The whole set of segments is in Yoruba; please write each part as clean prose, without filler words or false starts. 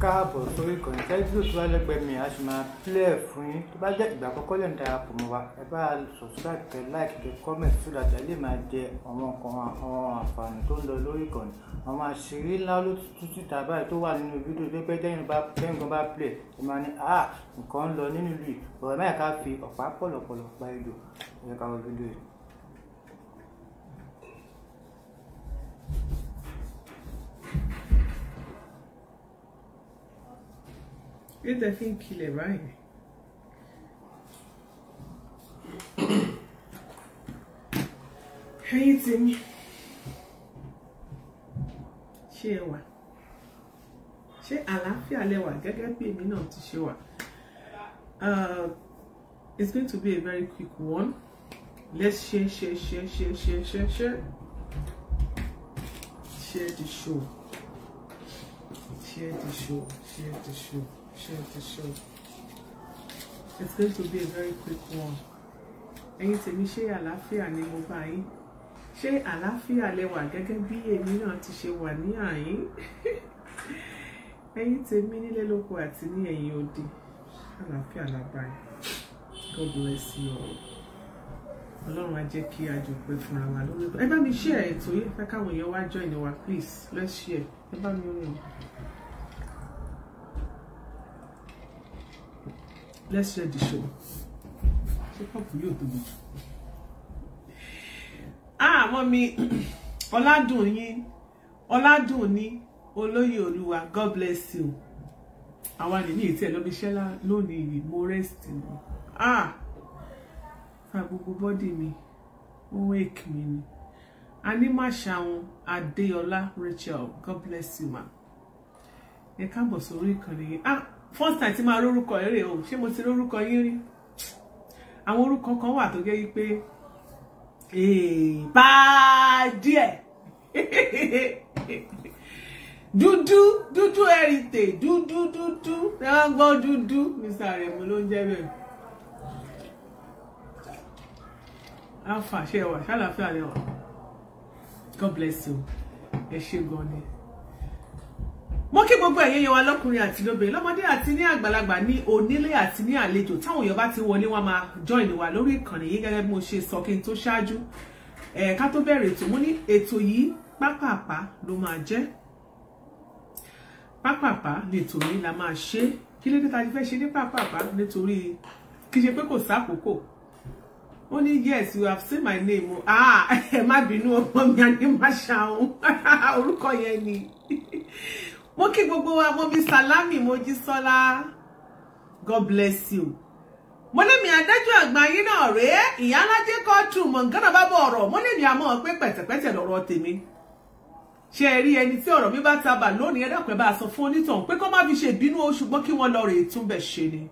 káàbọ̀ sórí ìkànnì tẹ́jú tó wá lẹ́gbẹ̀ẹ́ mi a sì máa play fún yín tó bá jẹ́ ìgbà àkọ́kọ́ lẹ́nu darapọ̀ mọ́ wa ẹ bá subscribe kẹ́ like kẹ́ comment so that ẹ lè máa jẹ àwọn àǹfààní tó ń lọ lórí ìkànnì àwọn àṣírí ńlá ló tún síta báyìí tó wà nínú fídíò tó pẹ́ jẹ́yìn kan bá play ẹ máa ní nǹkan ń lọ nínú ìlú yìí ọ̀rọ̀ mẹ́ta ká fi ọ̀pá pọ̀lọ̀pọ̀lọ̀ pa ìlú ẹ ká wọ fídíò yìí. If they think kill it, right? Hey, Timmy. Ṣé wà? Ṣé àlàáfíà lẹ wà gẹ́gẹ́ bí èmi náà ti ṣe wà? It's going to be a very quick one. Let's share the show. Share the show. It's going to be a very quick one. Ẹ̀yin tèmi ṣé àlàáfíà ni mo bá yín? Ṣé àlàáfíà lẹ wà gẹ́gẹ́ bí èmi náà ti ṣe wà ní àyín? Ẹ̀yin tèmi nílé lóko àti ní ẹ̀yìn odi. Àlàáfíà la bá yín. God bless you all. Ọlọ́run á jẹ́ kí a jọ pé fúnra wa lórí. Ẹ bá mi share ètò yìí fẹ́ káwọn èèyàn wá join wa, please. Let's share. Ẹ bá mi rìn. Let's share the show. Mommy, Ọládùnní, Olóyè Olúwa, God bless you. Àwa ni ní ìtẹ́ lọ́bí ṣẹ́lá lónìí mo rest ni. Fa gbogbo body mi, ó wake mi ni. Animashaun Adéọlá Rachel, God bless you, ma. Ẹ káàbọ̀ sórí ìkànnì yìí. First time tí máa rórúkọ eré o, ṣé mo ti rórúkọ yín rí? Àwọn orúkọ kan wà tó jẹ́ wípé bá díẹ̀. Dúdú heritage, dúdú. Ẹ wá gbọ́ dúdú, Mr. Aremu ló ń jẹ́ bẹ́ẹ̀. Alpha ṣe wà, ṣàlàáfíà lẹ́wà. God bless you. Ẹ ṣé gan ni. Mo kí gbogbo ẹ̀yin wa lọ́kùnrin àti lóbìnrin lọ́mọdé àti ní àgbàlagbà ní onílé àti ní àlejò táwọn èèyàn bá ti wọlé wọ́n máa join wa lórí ìkànnì yìí gẹ́gẹ́ bí mo ṣe sọ kí n tó ṣáájú ká tó bẹ̀rẹ̀ ètò mo ní ètò yìí pápápá ló máa jẹ́ pápápá lètò yìí la máa ṣe kí ló dé tá a fẹ́ ṣe ní pápápá nítorí kì í ṣe pé kò sákòókò ó ní yes you have seen my name ẹ má bínú ọmọ mi Animashaun orúkọ yẹn ni. Mo kí gbogbo wa mo bí Salami Mojísọ́lá, God bless you. Mo lè mi adájọ́ àgbà yín náà rèé Iyalaje kọ́tù mọ̀ngánà bá bọ̀ ọ̀rọ̀ mo lè mi àmọ́ pé pẹ̀tẹ̀pẹ̀tẹ̀ lọ́rọ̀ tèmi. Ṣé rí ẹni tí ọ̀rọ̀ mi bá tabà lónìí ẹ dákun bá sọ fún onítàn pé kó má fi ṣe bínú o ṣùgbọ́n kí wọ́n lọ rè túnbẹ̀ ṣe ni.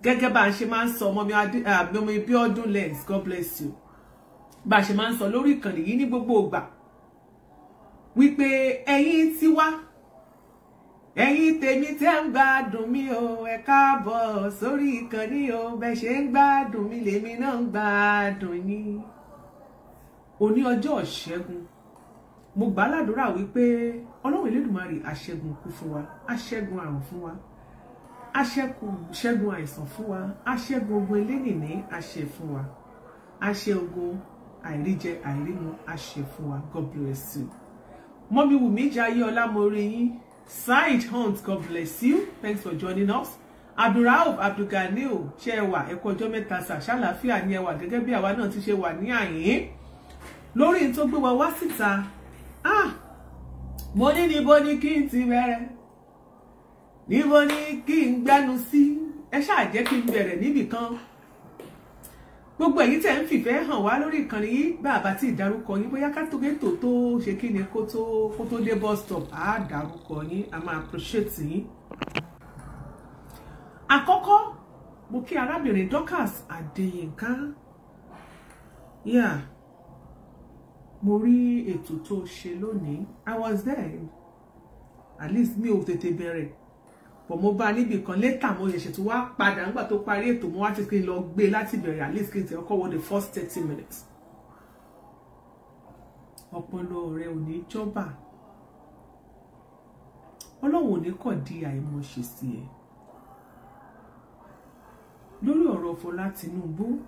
Gẹ́gẹ́ bá ṣe máa ń sọ ọmọ mi bí ọdún lens, God bless you. Bá ṣe máa ń sọ lórí ìkànnì yìí ní gbogbo ìgbà. Wípé ẹ̀yin ti wá ẹ̀yin tèmi tẹ́ ń gbádùn mi o ẹ káàbọ̀ sórí ìkànnì o bẹ́ ṣe ń gbádùn mi lèmi náà ń gbádùn yín. Òní ọjọ́ Ìṣẹ́gun mo gbà ládùúrà wípé Ọlọ́run Elédùmarè aṣẹ́gun kú fún wa aṣẹ́gun àrùn fún wa aṣẹ́gun àìsàn fún wa aṣẹ́gun ogun elénìní aṣẹ fún wa aṣẹ ogun àìríjẹ àìrímu aṣẹ fún wa. God bless you. Mọ́mí Wùmí Jayé ọlá mo rí yín. Side Hunt, God bless you. Thanks for joining us. Abdulrauf Abdulganiu Chewa ẹ̀kọ́ ọjọ́ mẹ́ta ṣàlàáfíà ni ẹ wà gẹ́gẹ́ bí àwa náà ti ṣe wà ní àyín. Lórí tó gbé wa wá síta. Mo ní níbo ni kí n ti bẹ̀rẹ̀. Níbo ni kí n gbẹ́nu sí. Ẹ ṣáà jẹ́ kí n bẹ̀rẹ̀ níbì kan. Gbogbo ẹ̀yin tẹ́ ń fìfẹ́ hàn wá lórí ìkànnì yìí bá àbá tí ìdárúkọ yín bóyá ká tó gẹ́tò tó ṣe kí ni kó tó dé bus stop á dárúkọ yín a máa appreciate yín. Àkọ́kọ́ mo kí arábìnrin Dorcas Ati Fola. Yeah. Mo rí ètò tó ṣe lónìí. I was there. At least mi ò tètè bẹ̀rẹ̀. But mo bá níbi kan later mo yẹ ṣètò wá padà nígbà tó parí ètò mo wá ti kí n lọ gbé láti bẹ̀rẹ̀ at least kí n ti ọkọ̀ wọ the first 30 minutes. Ọpọlọ rẹ ò ní jọba. Ọlọ́run ò ní kọ̀ di àìmọ̀ṣe sí ẹ. Lórí ọ̀rọ̀ Fọlá Tinubu,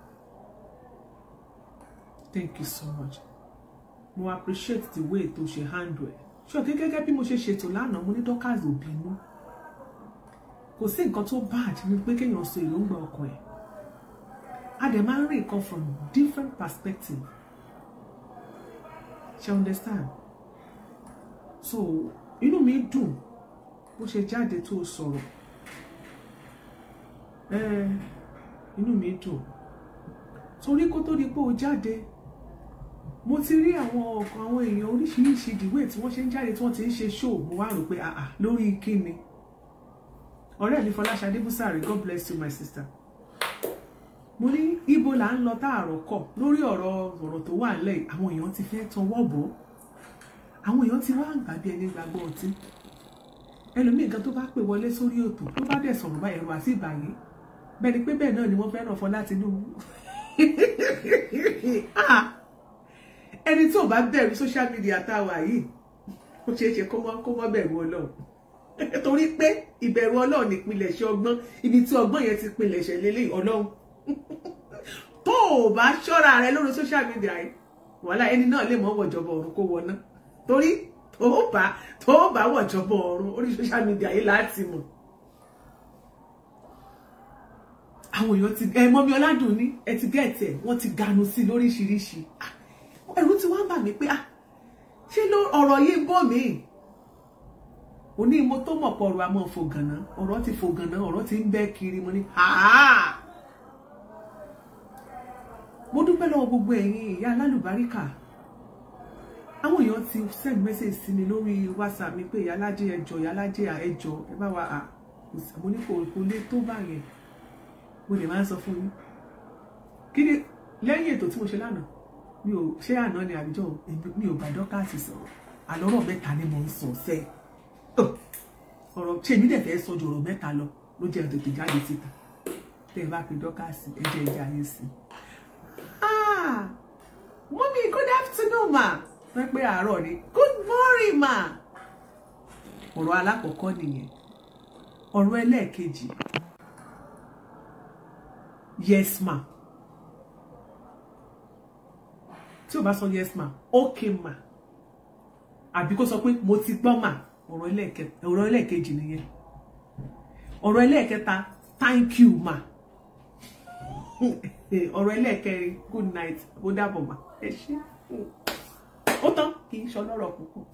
thank you so much. Mo appreciate the way tó ṣe handle ẹ̀. Ṣé gẹ́gẹ́ bí mo ṣe ṣètò lánàá mo ní Dorcas ò bínú. Kò sí nǹkan tó bad ní pé kéèyàn sọ èròǹgbà ọkàn ẹ̀. A dẹ̀ máa ń rí nǹkan from different perspective. Ṣé understand? So inú mi dùn bó ṣe jáde tó sọ̀rọ̀. Inú mi dùn. Torí kó tó di pé ó jáde, mo ti rí àwọn èèyàn oríṣiríṣi ìdíwé tí wọ́n ṣe ń jáde tí wọ́n ti ń ṣe show. Mo wá rò pé lórí kíni. Ọ̀rẹ́ mi Fọláṣadé Búsàrí, God bless you my sister. Mo ní ibo là ń lọ táàrọ̀ kọ̀ lórí ọ̀rọ̀ tó wà nílẹ̀. Àwọn èèyàn ti fẹ́ tọwọ́ bọ̀. Àwọn èèyàn ti wá ń gbà bí ẹni gbàgbọ́ ọtí. Ẹlòmíì gan tó bá pè wọlé sórí òtò tó bá dẹ̀ sọ̀rọ̀ bá ẹ̀rọ àti ìbàyè. Bẹ́ẹ̀ ni pé bẹ́ẹ̀ náà ni wọ́n fẹ́ràn Fọlá Tinubu. Ẹni tí ò bá bẹ̀rù social media táwa yìí, ó ṣeé ṣe kó mọ́ bẹ̀rù Ọlọ́run. Torí pé ìbẹ̀rù Ọlọ́run ni ìpilẹ̀ṣẹ̀ ọgbọ́n, ibi tí ọgbọ́n yẹn ti pilẹ̀ṣẹ̀ lélẹ̀ Ọlọ́run. Tó o bá ṣọ́ra rẹ lórí social media yìí, wàhálà ẹni náà lè mọ́ wọ̀jọ̀bọ̀ ọ̀run kó wọná. Torí tó o bá wọ̀jọ̀bọ̀ ọ̀run orí social media yìí láti mọ̀. Àwọn èèyàn ti Mọ́mí Ọládùn ní ẹ ti gẹ̀ẹ́tì ẹ̀ wọ́n ti ganu sí lóríṣiríṣi. Ẹ̀rù ti wá ń bà mí pé ṣé ọ̀rọ̀ yìí bọ́ mi. Òní mo tó mọ̀ pọ̀ ọ̀rọ̀ àmọ́ fògànà, ọ̀rọ̀ ti fògànà, ọ̀rọ̀ ti ń bẹ́ kiri. Mo ní mo dúpẹ́ lọ́wọ́ gbogbo ẹ̀yin ìyá alálùbáríkà. Àwọn èèyàn ti send message sí mi lórí WhatsApp mi pé Iyalaje ẹjọ́, Iyalaje ẹjọ́, ẹ bá wa mo ní kò lè tó báyẹn. Mo lè máa ń sọ fún yín. Kí ni lẹ́yìn ètò tí mo ṣe lánàá? Mi ò ṣe àná ni àbíjọ́ mi ò bá Dorcas sọ̀rọ̀. Àlọ́rọ̀ mẹ́ta ni mo ń sọ sẹ́. Ọ̀rọ̀ ṣe mi dẹ̀ fẹ́ sọ ju ọ̀rọ̀ mẹ́ta lọ ló jẹ́ tètè jáde síta. Tẹ́ ẹ bá pe Dorcas ẹjẹ́ ẹjẹ́ ayé sí. Mommy, good afternoon ma. Wọ́n pé àárọ̀ ni. Good morning ma. Ọ̀rọ̀ alákọ̀ọ́kọ́ nìyẹn. Ọ̀rọ̀ ẹlẹ́ẹ̀kejì. Yes ma. Tí o bá sọ yes ma, okay ma. Àbí kó sọ pé mo ti gbọ́ ma. Ọ̀rọ̀ ẹlẹ́ẹ̀kejì nìyẹn. Ọ̀rọ̀ ẹlẹ́ẹ̀kẹta, thank you ma. Ọ̀rọ̀ ẹlẹ́ẹ̀kẹrin, good night, ó dàbọ̀ ma. Ẹ ṣé. Ó tán kì í ṣọlọ́rọ̀ púpọ̀.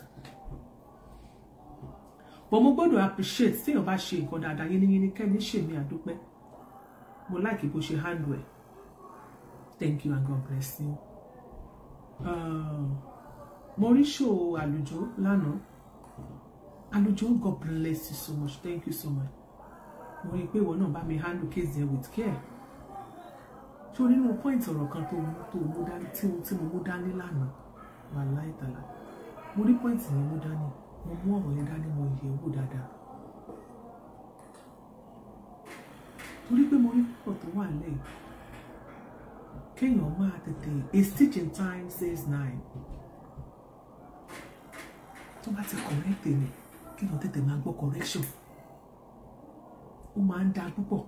But mo gbọ́dọ̀ appreciate tí èèyàn bá ṣe nǹkan dáadáa yíníyíní kẹ́ni ṣèmi àdúpẹ́. Mo like bó ṣe handle ẹ̀. Thank you and God bless you. Mo rí show àlùjọ lánàá. Àlùjọ, God bless you so much. Thank you so much. Mo rí pé ìwọ náà bá mi handle case there with care. So nínú point ọ̀rọ̀ kan tó mú dání tí mo mú dání lánàá. Wàláhì tàlá. Mo rí point yẹn mú dání. Mo mú ọ̀rọ̀ yẹn dání mo yẹ̀ wò dáadáa. Torí pé mo rí púpọ̀ tó wà lẹ́yìn. Kéèyàn máa tètè a stitch in time says 9. Tó bá ti correct ni kéèyàn tètè máa gbọ́ correction. Ó máa ń dá púpọ̀.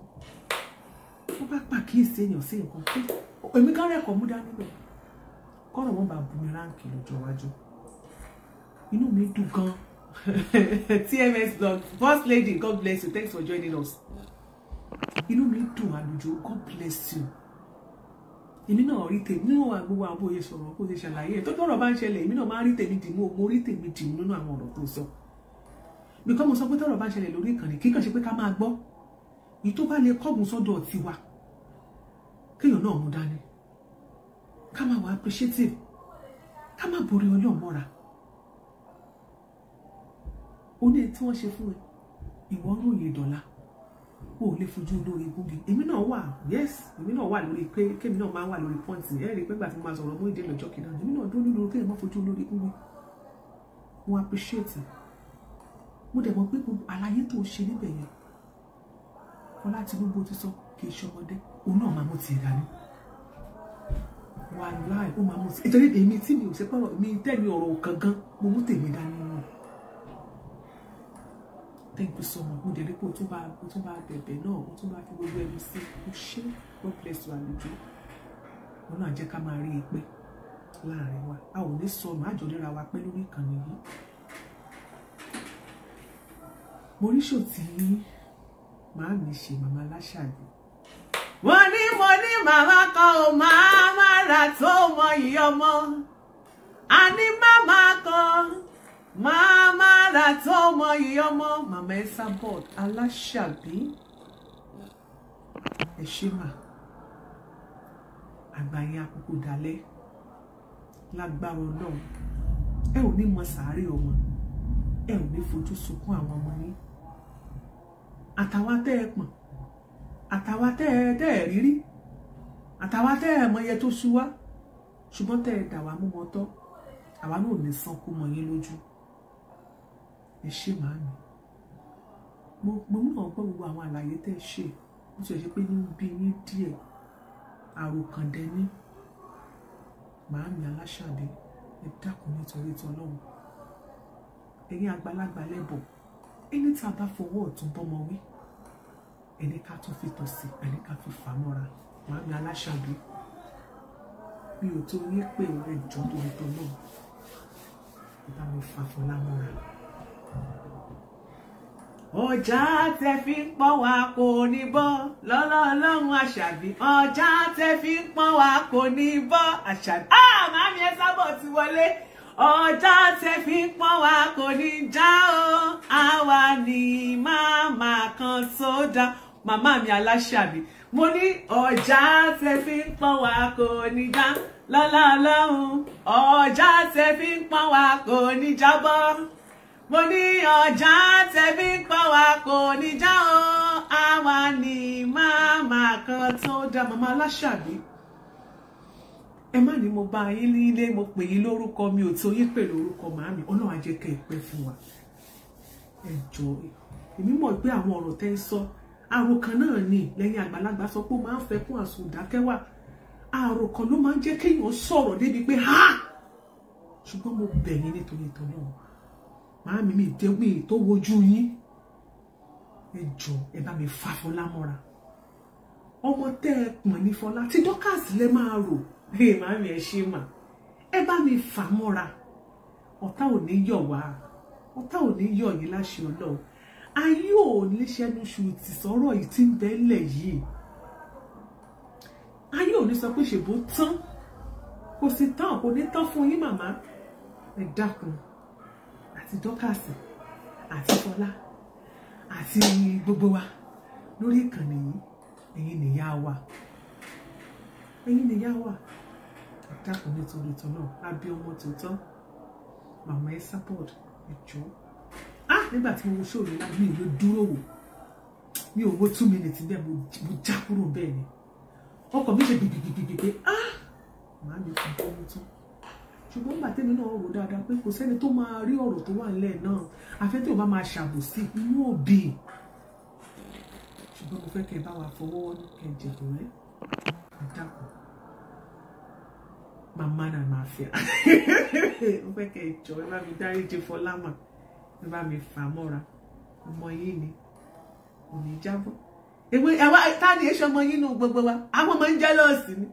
Ó bá pàkíyèsí èèyàn sí nǹkan pé èmi kan rẹ̀kọ̀ mú dání bẹ̀. Kọ́rọ̀ wọn bá boomerang lọ́jọ́ iwájú. Inú mi dùn gan. TMS blog, First Lady, God bless you. Thanks for joining us. Inú mi dùn àlùjọ, God bless you. Èmi náà rí tèmi nínú gbogbo àwọn bóyá sọ̀rọ̀ kó ṣe ṣàlàyé ẹ̀ tó tọ́rọ̀ bá ń ṣẹlẹ̀ èmi náà máa rí tèmi dìmú mo rí tèmi dìmú nínú àwọn ọ̀rọ̀ tó sọ. Because mo sọ pé tọ́rọ̀ bá ń ṣẹlẹ̀ lórí ìkànnì kíkàn ṣe pé ká máa gbọ́. Èyí tó bá lè kọ́gùn sọ́dọ̀ tiwa kéèyàn náà mú dání. Ká máa wà appreciative. Ká máa borí Ọlọ́run mọ́ra. Ó ní tí wọ́n ṣe fún ẹ. Ìwọ ròyìn dọ̀la. O lè fojú lórí gúngi. Èmi náà wà, yes, èmi náà wà lórí pé kémi náà máa wà lórí point ni. Ẹ rí pé gbà tí mo máa sọ̀rọ̀ mú ìdè lọ́jọ́ kìnnà. Èmi náà dúró lórí kéèyàn má fojú lórí gúngi. Mo appreciate. Mo dẹ̀ mọ̀ pé gbogbo àlàyé tó ṣe níbẹ̀ yẹn. Fọlá Tinubu ti sọ kì í ṣọmọdé. Òun náà máa mú ti dání. Wàláhì ó máa mú ti. Ìtọ́jú èmi tí mi ò ṣe pọ̀rọ̀ mi tẹ́mi ọ̀rọ̀ kan gan mo mú tèmi dání nù. thank you so much mo dẹ̀ rí pé o tún bá bẹ̀bẹ̀ náà o tún bá fi gbogbo ẹnu sí o ṣé God bless you àlejò wọn náà jẹ́ ká máa rí i pé láàrin wa a ò ní sọnù àjọ ríra wa pé lórí ìkànnì yìí mo rí ṣò tí màá mi ṣe màmá Aláṣàbí mo ní màmá kan ò máa rà tó mọ ìyá ọmọ àní màmá kan máa rà tó mọ ìyá ọmọ màmá Esabod Aláṣàbí ẹ ṣé mà àgbáyé àkókò dalẹ̀ lágbára Ọlọ́run ẹ ò ní mọ sàárè ọmọ ẹ ò ní fojú sunkún àwọn ọmọ yín àtàwa tẹ́ ẹ pọ̀n àtàwa tẹ́ ẹ rírí àtàwa tẹ́ ẹ mọ iye tó sú wá ṣùgbọ́n tẹ́ ẹ dà wá mú mọ́ tọ́ àwa náà ò ní sanku mọ́ yín lójú ẹ ṣé màámi mo náà gbọ́ gbogbo àwọn àlàyé tẹ́ ẹ ṣe ó ti ṣe pé ní bí yín díẹ̀ àròkàndẹ ní màámi Aláṣàbí ẹ dákun nítorí tọlọ́run ẹ̀yin àgbàlagbà lẹ́bọ̀ ẹni tí a bá fọwọ́ ọ̀tún bọ́mọ wí ẹni ká tún fi tòsí ẹni ká fi fà mọ́ra màámi Aláṣàbí mi ò tó yín pé ẹ jọ torí tọlọ́run ẹ bá mi fà Fọlá mọ́ra. Ọjà tẹ fi ń pọ́n wa kò ní bọ́ lọ́lọ́ Ọlọ́run Àṣàbí ọjà tẹ fi ń pọ́n wa kò ní bọ́ Àṣàbí màámi Esabod ti wọlé ọjà tẹ fi ń pọ́n wa kò ní já o àwa ni màmá kan sódà màmá mi Aláṣàbí mo ní ọjà tẹ fi ń pọ́n wa kò ní já lọ́lọ́ Ọlọ́run ọjà tẹ fi ń pọ́n wa kò ní jábọ́ mo ní ọjà tẹ̀bí pọ̀ wá kò ní já o àwa ni màmá kan tó dá màmá Aláṣàbí ẹ má ní mo bá yín nílé mo pè yín lórúkọ mi ò tó yín pè lórúkọ màámi Ọlọ́run á jẹ́ kẹ́ ẹ pẹ́ fún wa ẹ jọ̀ọ́ èmi mọ̀ pé àwọn ọ̀rọ̀ tẹ́ ń sọ àròkàn náà ni lẹ́yìn àgbàlagbà sọ pé ó máa ń fẹ́ kún àsùndákẹ́wà àròkàn ló máa ń jẹ́ kéèyàn sọ̀rọ̀ débi pé ha ṣùgbọ́n mo bẹ̀ yín nítorí ìtọ́nà màámi mi dẹ́gbé tó wojú yín ẹ jọ̀ọ́ ẹ bá mi fà Fọlá mọ́ra ọmọ tẹ́ ẹ pọ̀n ní Fọlá tí Dorcas lẹ máa rò màámi ẹ ṣe mà ẹ bá mi fà mọ́ra ọ̀tá ò ní yọ̀ wá ọ̀tá ò ní yọ̀ yín láṣẹ Ọlọ́run ayé ò ní ṣẹnu ṣù tì sọ̀rọ̀ yìí tí ń bẹ́lẹ̀ yìí ayé ò ní sọ pé ṣèbó tán kò sì tán kò ní tán fún yín màmá ẹ dákun àti Dorcas àti Fọlá àti gbogbo wa lórí ìkànnì yìí ẹ̀yin nìyá wa ẹ̀yin nìyá wa ẹ dákun nítorí tọ́nà lábí ọmọ tòótọ́ màmá Esabod ẹ jọ̀ọ́ nígbà tí mo wo ṣòro láti mi ìlú dúró wò mi ò wo 2 minutes bẹ́ẹ̀ mo já kúrò bẹ́ẹ̀ ni ọkọ̀ mi ṣe gbìgbìgbìgbì pé màá mi fi bọ́ mi tán ṣùgbọ́n nígbà tẹ́mi náà rò dáadáa pé kò sẹ́ni tó máa rí ọ̀rọ̀ tó wà nílẹ̀ náà afẹ́ tí ò bá máa ṣàbòsí inú òbí ṣùgbọ́n mo fẹ́ kẹ́ ẹ bá wa fọwọ́ kẹ́ ẹ jẹ̀bù rẹ́ dákun màmá náà máa fẹ́ mo fẹ́ kẹ́ ẹ jọ ẹ bá mi dáríjì Fọlá mà ẹ bá mi fà mọ́ra ọmọ yìí ni ò ní jábọ́ ewé ẹwà táàdì èso ọmọ yìí nù gbogbo wa àwọn ọmọ ń jẹ́ lọ́ọ̀sì ni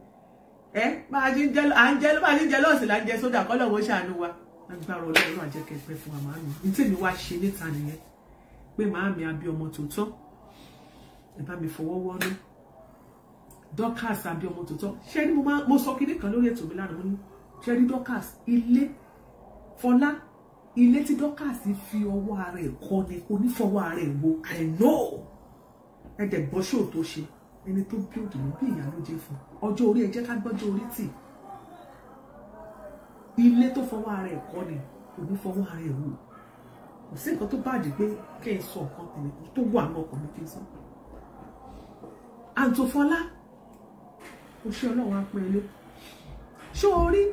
bá a ti ń jẹ́ lọ́ọ̀sì là ń jẹ sódà kọ́ lọ́wọ́ ṣàánú wa lágbára Ọlọ́run àjẹkẹ́ pẹ́ fún wa màámi ní tèmi wá ṣe níta nìyẹn pé màámi abí ọmọ tòótọ́ ẹ bá mi fọwọ́ wọ́nú Dorcas abí ọmọ tòótọ́ ṣé ni mo sọ kíní kan lórí ètò mi lánàá mo ní ṣé ní Dorcas ilé Fọlá ilé tí Dorcas fi ọwọ́ ara ẹ̀ kọ́ ni kò ní fọwọ́ ara ẹ̀ wo I know ẹ̀dẹ̀ gbọ́ ṣó tó ṣe ẹni tó bí òdì ló bí ìyá ló jẹ́ fún ọjọ́ orí ẹ jẹ́ ká gbọ́jọ́ orí tì ilé tó fọwọ́ ara ẹ̀ kọ́ ni kò ní fọwọ́ ara ẹ̀ wò kò sí nǹkan tó bàjẹ́ pé kẹ́ ẹ sọ nǹkan tẹ̀lé tó wà ní ọkàn mi kí n sọ. Àǹtò Fọlá kò ṣe Ọlọ́run á pín ilé ṣó o rí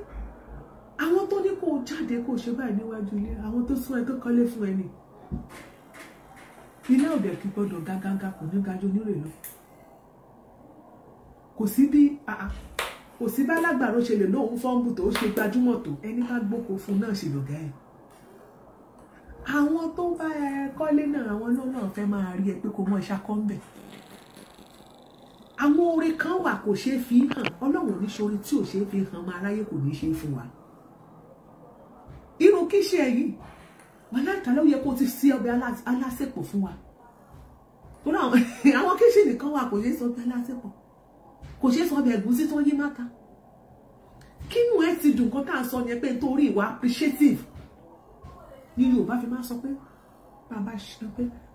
àwọn tó ní kó jáde kó ṣe báyìí níwájú ilé àwọn tó sún ẹ tó kọ́lé fún ẹ ni ilé òde kí gbọ́dọ̀ gágágá kò ní gajú onírè lọ kò sí bá lágbàro ṣe lè lóun fọ́nbù tó ṣe gbajúmọ̀ tó ẹni bá gbóko fún náà ṣe lọ̀gá ẹ̀ àwọn tó bá kọ́lé náà àwọn náà fẹ́ máa rí ẹ pé kò mọ ìṣàkọ́ ń bẹ̀. àwọn orin kan wà kò ṣeé fi hàn, Ọlọ́run ní ṣorí tí ò ṣeé fi hàn máa ráyè kò ní ṣe fún wa. irú kíṣe yìí màláìka ló yẹ kó ti sí ọbẹ̀ alásèpọ̀ fún wa. torí àwọn kíṣe nìkan wà kò ṣeé sọ ọbẹ̀ alásèpọ̀, kò ṣeé sọ ọbẹ̀ ẹ̀gúsí tó yí máta. kínú ẹ ti dùn kan tá à ń sọ yẹn pé nítorí ìwà appreciative ní Yorùbá fi máa sọ pé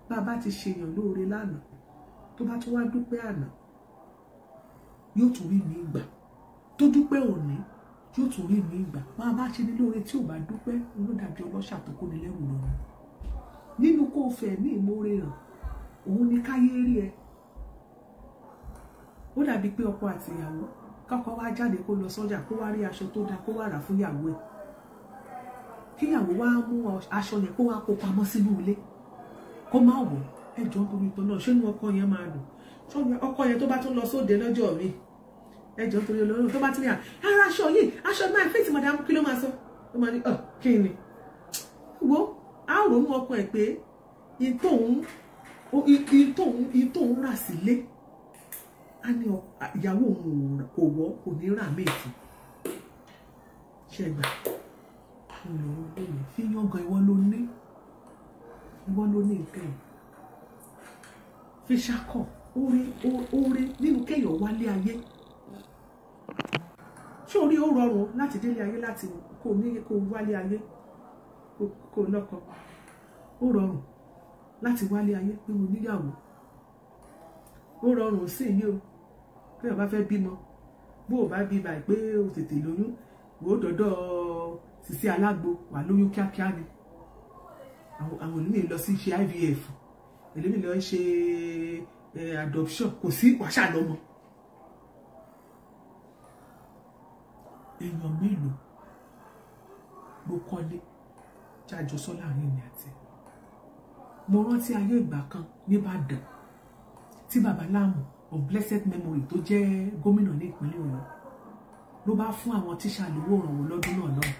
bàbá ti ṣèyàn lóore lánàá tó bá tún wá dúpẹ́ àná yóò tún rí mi gbà, tó dúpẹ́ òní yóò tún rí mi gbà. máa bá ṣe ní lóore tí ò bá dúpẹ́ ló dàbí ọlọ́ṣà tó kó ní lẹ́rù lọ́rùn. nínú kó o fẹ́ ní ìmoore hàn òun ni káyé rí ẹ. ó dàbí pé ọkọ àti ìyàwó kọ́kọ́ wá jáde kó lọ sọ́jà kó wá rí aṣọ tó dáa kó wá rà fún ìyàwó ẹ̀, kíyàwó wá mú aṣọ yẹn kó wá kó pamọ́ sínú ilé kó má wọ̀. ẹjọ́ torí ìtọ́ náà ṣé ní ọkọ yẹn máa dùn? ọkọ yẹn tó bá tún lọ sóde lọ́jọ́ mi, ẹjọ́ torí Ọlọ́run tó bá tún ní ara aṣọ yìí aṣọ máa fẹ́ tí madam kí ló máa sọ? ó máa ní kí ni wo á ronú ọkọ ẹ̀ pé ìtòun rà sílé á ní ìyàwó òun kò wọ́ kò ní rà méjì. ṣẹ́gbà fi yangàn ìwọ ló ní nǹkan ẹ̀ fi ṣakọ̀ oore nínú kéèyàn wálé ayé. ṣé orí ó rọrùn láti délé ayé láti kó wálé ayé kó lọ́kọ? ó rọrùn láti wálé ayé pé mo níyàwó? ó rọrùn sí yìí o pé o bá fẹ́ bímọ bó o bá bí báyìí pé o tètè lóyún wò ó dọ́dọ̀ sísí alágbo wà lóyún kíákíá ni. àwọn olùmí lọ sí ṣe IVF, èlòmí lọ ṣe adoption, kò sí wàṣà lọ́mọ. èèyàn mélòó ló kọ́lé jájọ sọ láàrin mi àti mo rántí ayé ìgbà kan nìbàdàn tí bàbá Láàmú of blessed memory tó jẹ́ gómìnà ní ìpínlẹ̀ Ọ̀yọ́ ló bá fún àwọn tíṣà lówó ìrànwọ́ lọ́dún náà lọ́wọ́.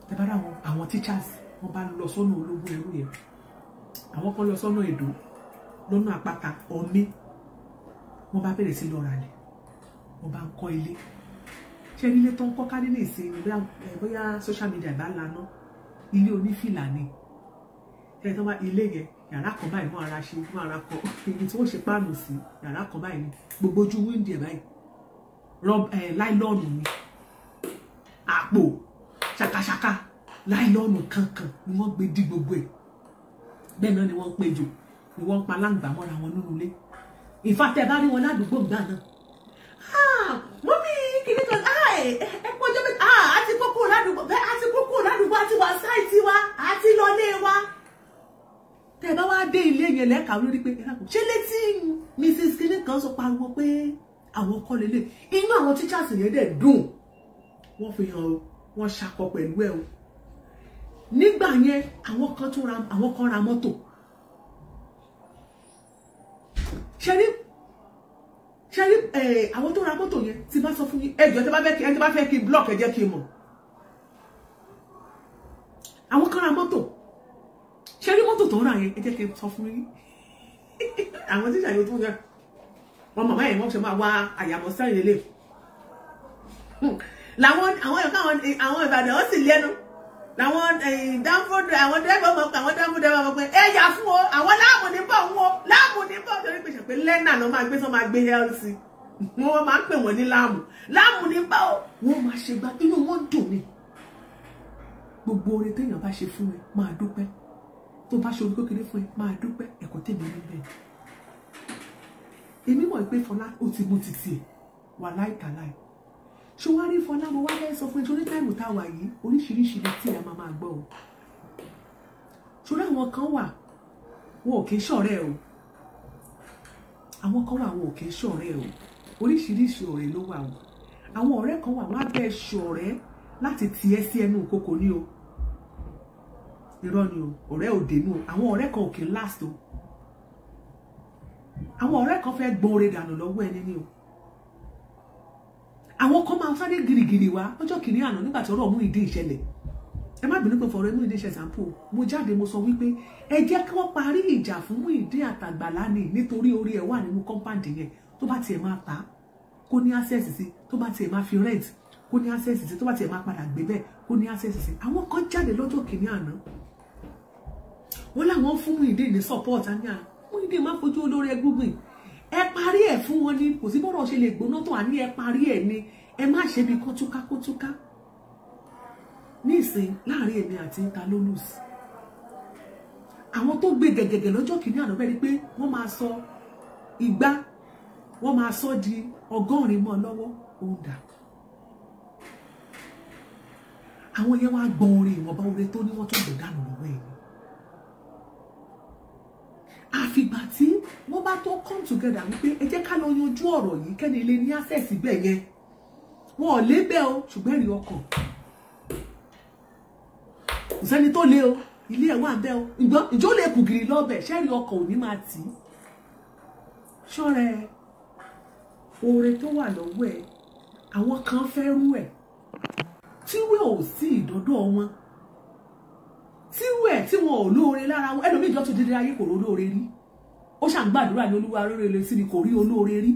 tẹ́ bá dá àwọn teachers wọ́n bá lọ sọ́nà ológun ẹrú yẹn, àwọn kan lọ sọ́nà Èdó, lọ́nà Àpáta, Ọ̀mí, wọ́n bá bẹ̀rẹ̀ sí lọ ralẹ̀, wọ́n bá ń kọ́ ilé. ṣé ilé tó ń kọ́ ká nínú ìsìn bóyá social media bá laná, ilé onífìlà ni. ẹ̀ tó bá ilé yẹn yàrá kan báyìí wọ́n ara ṣe wọ́n ara kọ́ ibi tí wọ́n ṣe páànù sí yàrá kan báyìí ni gbogbo ojú wíńdì ẹ̀ báyìí láìlọ́ọ̀nù ni àpò ṣàkàṣàkà láìlọ́ọ̀nù kankan ni wọ́n gbé dí gbogbo ẹ̀. bẹ́ẹ̀ náà ni wọ́n ń péjò ni wọ́n ń pa láǹgbà mọ́ra wọn nínú ilé. ìfàtẹ́ bá rí wọn ládùúgbò gbà náà. mọ́mí kìíní kan ẹ pọ́jọ́ pé àti kókó ládùúgbò àti wà sáìtì wa àti lọlé wa. tẹ́ bá wá dé ilé yẹn lẹ́ka lórí pé ṣé létí Mrs. kìíní kan sọ pariwo pé àwọn kọ́ lélẹ̀, inú àwọn teachers yẹn dẹ̀ dùn, wọ́n fi hàn wọ́n ṣakọ pẹ̀lú ẹ̀ o. nígbà yẹn àwọn kan ra mọ́tò. ṣẹ́rí àwọn tó ra mọ́tò yẹn ti bá sọ fún yín ẹjọ́ ẹni bá fẹ́ kí block ẹ jẹ́ kí n mọ̀. àwọn kan ra mọ́tò. ṣẹ́rí mọ́tò tó ń rà yẹn ẹ jẹ́ kí n sọ fún yín. àwọn tíṣà yóò tún yẹn wọn màmá yẹn wọ́n ṣe máa wá àyàmọ́ sẹ́yìn lélẹ̀. làwọn àwọn Ìbàdàn ó sì lẹ́nu làwọn dánfọdù àwọn dẹbọ mọ pé àwọn dánfọdù dẹbọ mọ pé ẹ yà fún o àwọn láàmù ní bọ wọn láàmù ní bọ torí pé ṣàpè lẹ́nà ló máa gbé sọ máa gbé healthy wọn máa ń pè wọn ní láàmù ní bọ wọn máa ṣe gba inú wọn dùn ni. gbogbo oore téèyàn bá ṣe fún ẹ máa dúpẹ́, tó bá ṣe orí kékeré fún ẹ máa dúpẹ́, ẹ̀kọ́ tèmi níbẹ̀. èmi mọ̀ pé Fọlá ó ti mú títì ẹ̀ wà láìkàláì. ṣé wàá rí Fọlá mo wá fẹ́ sọ fún ẹ torí táìmù tá a wà yìí oríṣiríṣi lè tí ẹ máa gbọ́ o. ṣòro àwọn kan wà wọn ò kì í ṣọ̀rẹ́ o, àwọn kan wà wọn ò kì í ṣọ̀rẹ́ o, oríṣiríṣi ọ̀rẹ́ ló wà o. àwọn ọ̀rẹ́ kan wà wọ́n á bẹ́ẹ̀ ṣọ̀rẹ́ láti tiẹ́ sí ẹnu ìkòkò ní o, irọ́ ni o, ọ̀rẹ́ òde nù o. àwọn ọ̀rẹ́ kan ò kì í last o, àwọn ọ̀rẹ́ kan fẹ́ gbọ́n oore dànù lọ́wọ́ ẹni ní o. àwọn kan máa sáré girigiri wá ọjọ́ kìíní àná nígbà tí ọ̀rọ̀ mú ìdí ìṣẹ̀lẹ̀ ẹ má bínú pé fọ̀rọ̀ ẹnu ìdí ṣẹ̀sàmpù mo jáde mo sọ wípé ẹ jẹ́ kí wọ́n parí ìjà fún Muyideen àtàgbàlá ni nítorí orí ẹ̀ wà nínú compound yẹn tó bá tiẹ̀ máa ta kó ní access sí, tó bá tiẹ̀ máa fi rent kó ní access sí, tó bá tiẹ̀ máa padà gbé bẹ́ẹ̀ kó ní access sí. Àwọn kan jáde lọ́jọ́ kìíní àná wọ́n láwọn fún Muyideen ní support àní à Muyideen má fojú olórí ẹ gbúgbìn ẹ parí ẹ̀ fún wọn ni kò sí bọ́rọ̀ ṣe lè gbóná tó àní ẹ parí ẹ̀ ni ẹ má ṣe bí kótúká ní ìsìn láàrin èmi àti talolus àwọn tó gbé gẹ̀gẹ̀gẹ̀ lọ́jọ́ kìíní àná bẹ́ẹ̀ ni pé wọ́n máa sọ igba wọ́n máa sọ di 100 mọ́ lọ́wọ́ òun dà àwọn yẹn wá gbọ́n orin ìwọ̀nba orin tó ní wọ́n tó gbọ̀ dànù lọ́wọ́ ẹ̀ àfìgbà tí wọ́n bá tó come together wípé ẹ jẹ́ ká lọ yanjú ọ̀rọ̀ yìí kẹ́ni ilé ní access bẹ́ẹ̀ yẹn wọn ò lé bẹ́ẹ̀ o ṣùgbọ́n ẹ̀rí ọkàn kò sẹ́ni tó lé o ilé ẹ̀ wà bẹ́ẹ̀ o ìjọ lè kù gìrì lọ́bẹ̀ ṣẹ́rí ọkàn ò ní máa tì í ṣọ́rẹ́ oore tó wà lọ́wọ́ ẹ̀ àwọn kan fẹ́ rú ẹ̀ tíwẹ̀ ò sí ìdọ́dọ̀ wọn tíwẹ̀ tí wọn ò lóore lára wọn ẹlòmíì ìjọ tó dédé ayé kò lóore rí ó ṣàǹgbàdúrà ní olúwa lóore lè sí ni kò rí olóore rí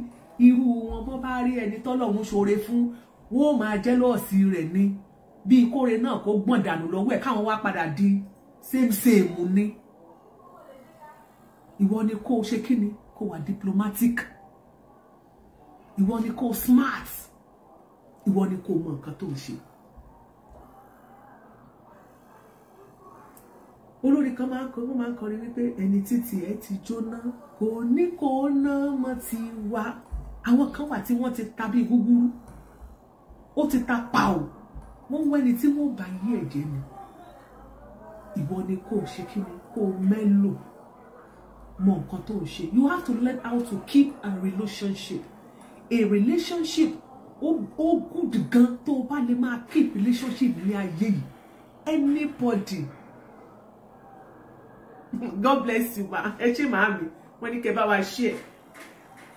irú wọn bọ́ bá rí ẹni tọ́lọ́run ṣoore fún wọn ò máa jẹ́lọ́ọ̀sì rẹ̀ ni bí ìkórè náà kó gbọ̀n dànù lọ́wọ́ ẹ̀ káwọn wá padà di same ni ìwọ ni kó ṣe kí ni kó wà diplomatic ìwọ ni kó smart ìwọ ni kó mọ nǹkan tó ń ṣe. olórí kan máa ń kọrin wípé ẹni títí ẹ ti jóná kò ní kó ná mọ́ ti wá àwọn kan wà tí wọ́n ti ta bí gúgúrú ó ti ta pàù wọ́n wẹ́ni tí wọ́n bá yí ẹ̀jẹ̀ ni ìwọ ni kó ṣe kí ni kó mẹ́lò mọ nǹkan tó ń ṣe. You have to learn how to keep a relationship ó good gan tó o bá lè máa keep relationship ní ayé yìí anybody. God bless you ma ẹ ṣe màámi wọ́n ní kẹ́ bá wa share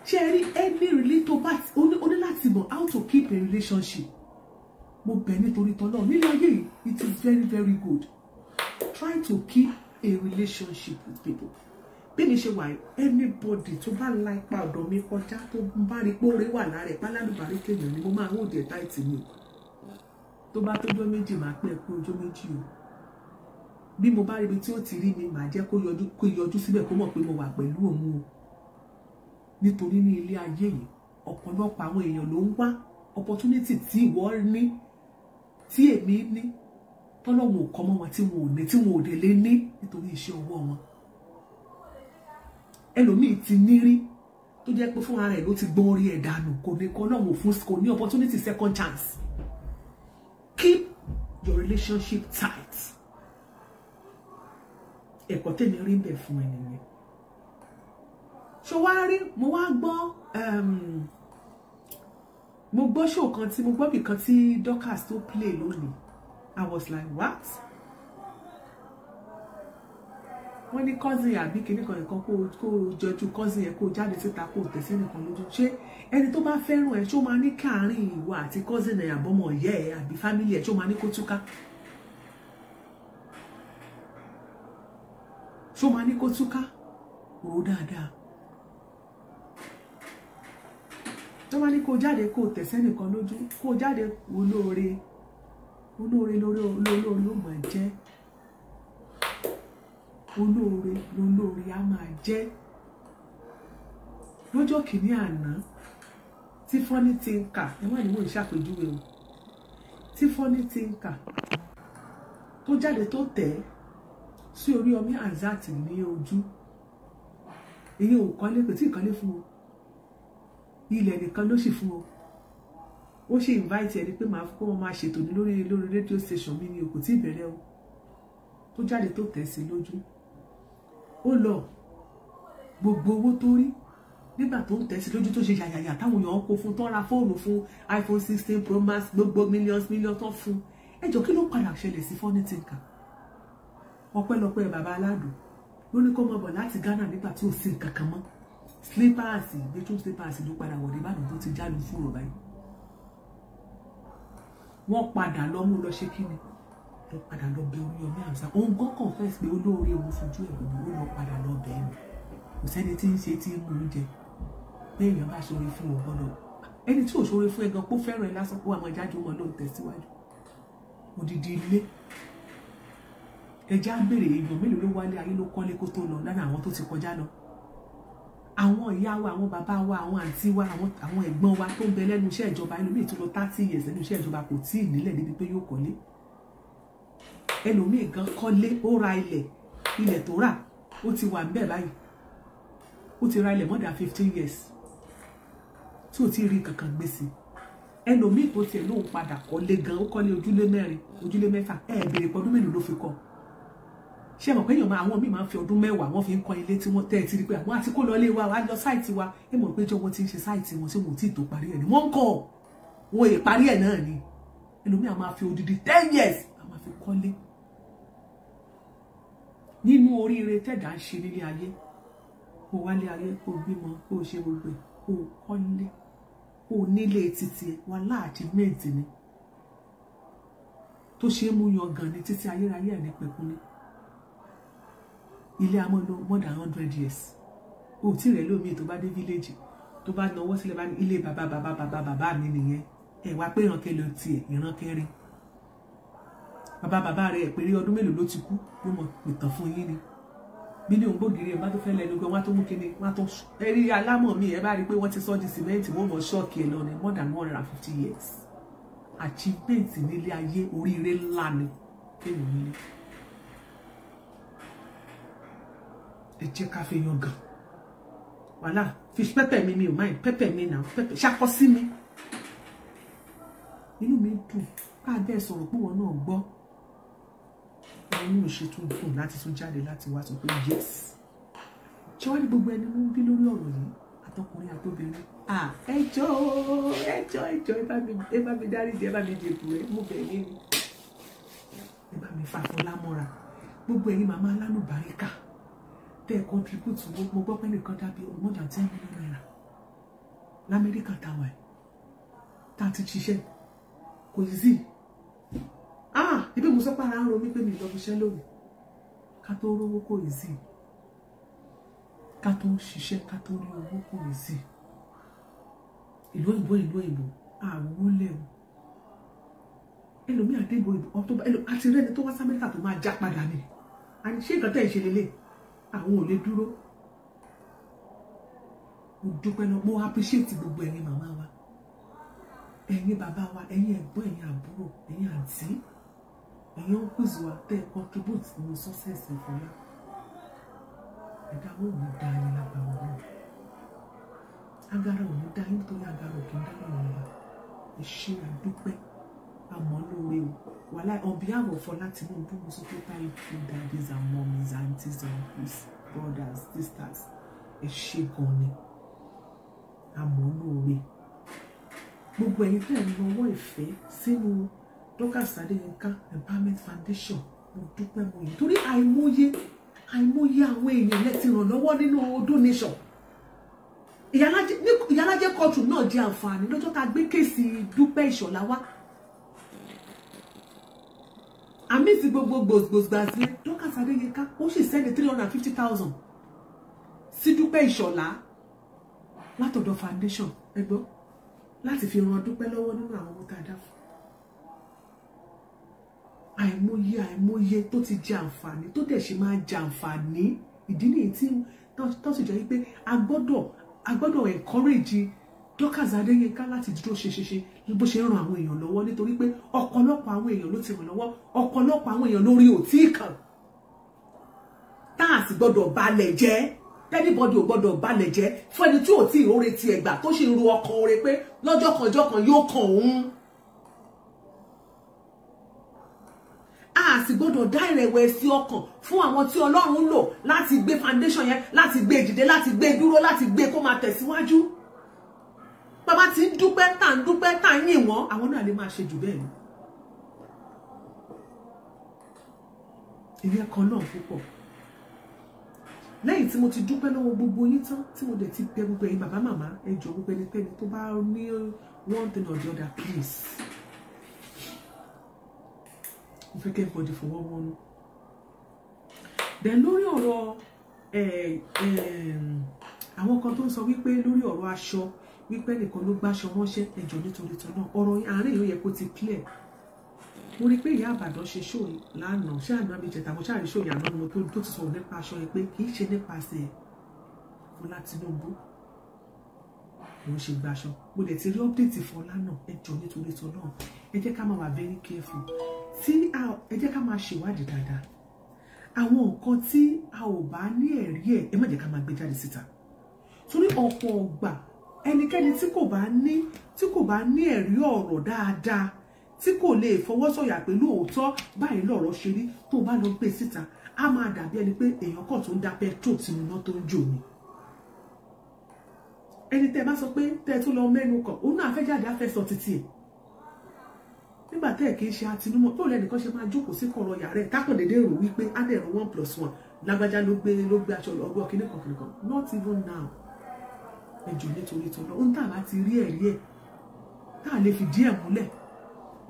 ṣe rí any relate tó bá ó ní láti mọ̀ how to keep a relationship. Mo bẹ̀ nítorí tọ́lọ́ nílé ayé yìí it is very very good. Try to keep a relationship with people. Bí mi ṣe wà anybody tó bá la ipa ọ̀dọ̀ mi kọjá tó bá rí pé oore wà lára ẹ̀ pálálùbárí kéèyàn ni mo máa ń hold ẹ̀ tight mi tó bá tójọ́ méjì máa pẹ́ pé ọjọ́ méjì o bí mo bá rí ibi tí ó ti rí mi màá jẹ́ kó yọjú síbẹ̀ kó mọ̀ pé mo wà pẹ̀lú òun o nítorí ní ilé ayé yìí ọ̀pọ̀lọpọ̀ àwọn èèyàn ló ń wá opportunity tí ìwọ ní tí èmi ní tọ́lọ́wọ̀n ò kọ́ mọ́ wọn tí wọn ò ní tí wọn ò dé lé ní nítorí iṣẹ́ ọwọ́ wọn. Ẹlòmíì ti ní rí tó jẹ́ pé fún ara ẹ̀ ló ti gbọ́n orí ẹ̀ dànù kò ní kọ́ lọ́wọ́ fún kò ní opportunity second chance. Keep your relationship tight. Ẹ̀kọ́ tèmi rí ń bẹ̀ fún ẹ nìyẹn. Ṣé wàá rí mo wá gbọ́ mo gbọ́ show kan tí mo gbọ́ bì kan tí Dorcas tó play lónìí. I was like, what? Wọ́n ní cousin àbí kìíní kan nǹkan kó jọjú cousin yẹn kó jáde síta kó tẹ̀sí nìkan lójú. Ṣé ẹni tó bá fẹ́ràn ẹ̀ ṣó máa ní káàárín ìwọ àti cousin ẹ̀ àbọ̀mọ̀ ìyá ẹ̀ àbí family ẹ̀ ṣó máa ní kó túká? Ṣó máa ní kó túká? Rò dáadáa. Tó máa ní kó jáde kó tẹ̀sí nìkan lójú kó jáde olóore lórí ló máa jẹ́ olóore lórí á máa jẹ́. Lọ́jọ́ kìíní àná tí Funny Thinker ẹ wà ní mò ń ṣàpèjúwe o tí Funny Thinker tó jáde tó tẹ̀ sí orí Omi Azat ní ojú èyí ò kọ́lé kò tí ì kọ́lé fún o ilẹ̀ nìkan ló sì fún o ó ṣe invite ẹni pé máa kó wọn máa ṣètò ní lórí radio station mi ni o kò tí ì bẹ̀rẹ̀ o tó jáde tó tẹ̀ sí lójú ó lọ gbogbo owó tó rí nígbà tó ń tẹ̀ sí lójú tó ṣe yàyàyà táwọn èèyàn kó fún tó ra fóònù fún iPhone 16 Pro Max gbogbo millions tó fún ẹjọ́ kí ló padà ṣẹlẹ̀ sí Funny Thinker ọpẹ́lọpẹ́ bàbá aládùn ló ní kó mọ̀ bọ̀ láti Ghana nígbà tí ò sí nǹkan kan mọ́ slippers bedroom slippers ló padà wọ̀ nígbàdàn tó ti jáde fún ọ̀rọ̀ báyìí wọ́n padà lọ mú lọ ṣe kí ni lọ padà lọ bẹ Oríyọmí Hamzat òun gan confess pé olóore òun fojú ẹ̀ gbogbo ó lọ padà lọ bẹ̀ ẹ́ kò sẹ́ni tí ń ṣe tí ń mú oúnjẹ pé èèyàn bá ṣoore fún òun gbọ́dọ̀ ẹni tí ò ṣoore fún ẹ gan kó fẹ́ràn ẹ lásán kó àwọn ìjájú wọn ló ń tẹ̀síwájú odidi ilé ẹja ń béèrè èèyàn mélòó ló wálé ayé ló kọ́lé kó tó lọ lánàá àwọn tó ti kọjá lọ àwọn ìyá wa àwọn bàbá wa àwọn àǹtí wa àwọn ẹ̀gbọ́n wa tó ń bẹ lẹ́nu iṣẹ́ ìjọba ẹlòmíì tó lọ 30 years lẹ́nu iṣẹ́ ìjọba kò tí ì nílẹ̀ níbi pé yóò kọ́lé ẹlòmíì gan kọ́lé ó ra ilẹ̀ tó rà ó ti wà ńbẹ̀ báyìí ó ti ra ilẹ̀ more than 15 years tí ò tí ì rí kankan gbé sí ẹlòmíì tó tiẹ̀ lóun padà kọ́lé gan ó kọ́lé ojúlé 4 ojúlé 6 béèrè pọ́dún mélòó ló fi kọ́ ṣé mọ̀ pé èèyàn àwọn míì máa ń fi ọdún 10 wọ́n fi ń kọ́ ilé tí wọ́n tẹ́ ẹ ti rí pé àwọn àti kó lọ ilé wa wá lọ sáìtì wa ẹ mọ̀ pé jọ̀wọ́ ti ń ṣe sáìtì wọn ṣé wọn ò tí ì tó parí ẹ̀ ni wọ́n ń kọ́ wọn èè parí ẹ̀ náà ni ẹlòmíì a máa fi odidi 10 years a máa fi kọ́lé nínú oríire tẹ̀dá ń ṣe nílé ayé kó wálé ayé kó bímọ kó ṣe gbogbo ẹ̀ kó kọ́lé kó nílé títí ẹ̀ wà láàjì méjì ni tó ṣe é mú yan gan ni títí ayérayé ẹ̀ ní pẹ̀kún ni ilé amọ́nà more than 100 years o tí rẹ̀ lómi tó bá dé village tó bá náwó sílẹ̀ bá ní ilé bàbá mi nìyẹn ẹ̀ wá pé ìrankẹ́ lọ tiẹ̀ ìran kẹrin bàbá rẹ̀ péré ọdún mélòó ló ti kú ló mọ̀ pìtàn fún yín ni mílíọ̀nù gbògiri ẹ̀ bá tó fẹ́ lẹ́nu gan wọ́n tó mú kíni wọ́n tó ẹ̀rí alámọ̀ mi ẹ̀ bá rí pé wọ́n ti sọ́ di sìmẹ́ǹtì wọ́n mọ̀ ṣọ́ọ̀kì ẹ̀ lọ ní more than 150 years achievement nílé ayé oríire ńlá ni kéèyàn nílé. ẹ jẹ́ ká fi yan gan wàhálà fish pepper mi ò mind pepper mi náà pepper ṣàkọ sí mi inú mi dùn ká dẹ́ sọ̀rọ̀ pé wọn náà gbọ́ inú mi ṣe tún dùn láti tún jáde láti wá sọ pé yes ṣé wọ́n ní gbogbo ẹni mú bí lórí ọ̀rọ̀ yìí àtọkùnrin àtobìnrin ẹjọ́ ẹ bá mi dáríjì ẹ bá mi dìbò ẹ mú bẹ̀ yín ni ẹ bá mi fàfọlá mọ́ra gbogbo ẹ̀yin màmá alálùbáríkà tẹ́ contribute mo gbọ́ pé nìkan dábí more than 10 million naira l'Amẹ́ríkà táwa ẹ̀ tá a ti ṣiṣẹ́ kò yí sí ibi mo sọ pé ara ń ro mí pé mi lọ fi ṣẹ́ lónìí ká tó rówó kò yí sí ká tó ṣiṣẹ́ ká tó rí owó kò yí sí ìlú òyìnbó àwòwó lẹ́wọ̀ ẹlòmí àdébò ìbò àti rẹ́ni tó wá sí Amẹ́ríkà tó máa já padà ni àní ṣé nǹkan tẹ́ ẹ̀ ṣe lélẹ̀ àwọn ò lè dúró mo dúpẹ́ lọ mo appreciate gbogbo ẹ̀yin màmá wa ẹ̀yin bàbá wa ẹ̀yin ẹ̀gbọ́n ẹ̀yin àbúrò ẹ̀yin àǹtí ẹ̀yin uncles wa tẹ́ contribute nínú success ìfọlá ẹ̀dá wo ò ní dá yín lágbára wọn agara ò ní dá yín nítorí agara ò kì í dá lọ́wọ́ wa ẹ ṣé àdúpẹ́ àmọ́ lóore o wàhálà on behalf of Fọlá Tinubu mo sọ pé thank you daddies and mummies aunties and uncles brothers sisters ẹ ṣé gan ni àmọ́ lóore gbogbo ẹ̀yin tẹ́ ẹ̀ ń lọ́wọ́ ìfẹ́ sínú Dorcas Adéyínká Empowerment Foundation mo dúpẹ́ mo yìí torí àìmọye àwọn èèyàn lẹ́tì ràn lọ́wọ́ nínú donation Iyalaje courtroom náà jẹ́ àǹfààní lọ́jọ́ tá a gbé kéèsì Dúpẹ́ Ìṣọ̀lá wá àmì ti gbogbo gbòsgbòsgbàsí Dorcas Adéyínká ó sì sẹ́ni 350,000 sí Dúpẹ́ Ìṣọ̀lá látọ̀dọ̀ foundation ẹgbọ́ láti fi ran Dúpẹ́ lọ́wọ́ nínú àwọn owó tá a dá fún àìmọye tó ti jẹ àǹfààní tó dẹ̀ ṣe máa jẹ àǹfààní ìdí nìyí tí tó sì jẹ́ pé a gbọ́dọ̀ encourage Dorcas Adéyínká láti dúró ṣe bó ṣe ń ran àwọn èèyàn lọ́wọ́ nítorí pé ọ̀pọ̀lọpọ̀ àwọn èèyàn ló ti ràn lọ́wọ́ ọ̀pọ̀lọpọ̀ àwọn èèyàn lórí òtí kan tá a sì gbọ́dọ̀ balẹ̀ jẹ́ anybody ò gbọ́dọ̀ balẹ̀ jẹ́ fún ẹni tí ò tí ìróore ti ẹ̀gbà tó ṣe ń ro ọkàn oore pé lọ́jọ́ kan yóò kàn òun a sì gbọ́dọ̀ dá ìrẹ̀wẹ̀sì ọkàn fún àwọn tí Ọlọ́run lò láti gbé foundation yẹn láti gbé dìde láti gbé dúró láti gbé kó máa tẹ̀síwájú bàbá tí ń dúpẹ́ tá ń yìn wọ́n àwọn náà lè máa ṣe jù bẹ́ẹ̀ lọ ìyẹn kan náà púpọ̀ lẹ́yìn tí mo ti dúpẹ́ lọ́wọ́ gbogbo yín tán tí mo dẹ̀ ti bẹ̀ gbogbo ẹ̀yin bàbá màmá ẹ jọ̀ọ́ gbogbo ẹnikẹ́ni tó bá ní one thing or the other please fẹ́ kẹ́ everybody fọwọ́ wọnú. Then lórí ọ̀rọ̀ àwọn kan tó ń sọ wípé lórí ọ̀rọ̀ aṣọ wípé nìkan ló gbáṣọ ránṣẹ́ ẹjọ́ nítorí tọ́nà ọ̀rọ̀ àárín yóò yẹ kó ti clear. Mo rí pé ìyá àbàdàn ṣe ṣó lánàá ṣé àná mi jẹta mo ṣáà rí ṣó ìyànà mo tó ti sọ̀rọ̀ nípa aṣọ yẹn pé kì í ṣe nípasẹ̀ Fọlá Tinubu ló ń ṣe gbàṣọ. Mo dẹ̀ ti rí update Fọlá náà ẹjọ́ nítorí tọ́nà ẹ jẹ́ ká máa wà very careful ẹ jẹ́ ká máa ṣèwádìí dáadáa. Àwọn nǹkan tí a ò bá ní ẹ̀rí ẹ má jẹ́ ká máa gbé jáde síta. Torí ọ̀pọ̀ ọgbà ẹnikẹ́ni tí kò bá ní ẹ̀rí ọ̀rọ̀ dáadáa tí kò lè fọwọ́sọ̀yà pé lóòótọ́ báyìí lọ̀rọ̀ ṣe rí tó bá lọ gbé síta á máa dàbí ẹni pé èèyàn kan tó ń da petrol sínú iná tó ń jò ní. Ẹni tẹ́ bá sọ pé tẹ́ tó lọ mẹ́nu kàn òun náà fẹ́ jáde á fẹ́ sọ títí ẹ̀. Nígbà tẹ́ ẹ̀ kì í ṣe àtinúmọ̀ tó lẹ́nìkan ṣe máa jókòó sí kọ̀rọ̀ yàrá ẹ̀ tákàn dédé rò wípé á dẹ̀ rún 1+1 lágbájá ló gbé aṣọ ọgbọ́n kìnnìkan not even now. Ẹjọ́ nítorí tọ́lọ́ ó ń tà láti rí ẹ̀rí ẹ̀ tá a lè fi díẹ̀ múlẹ̀.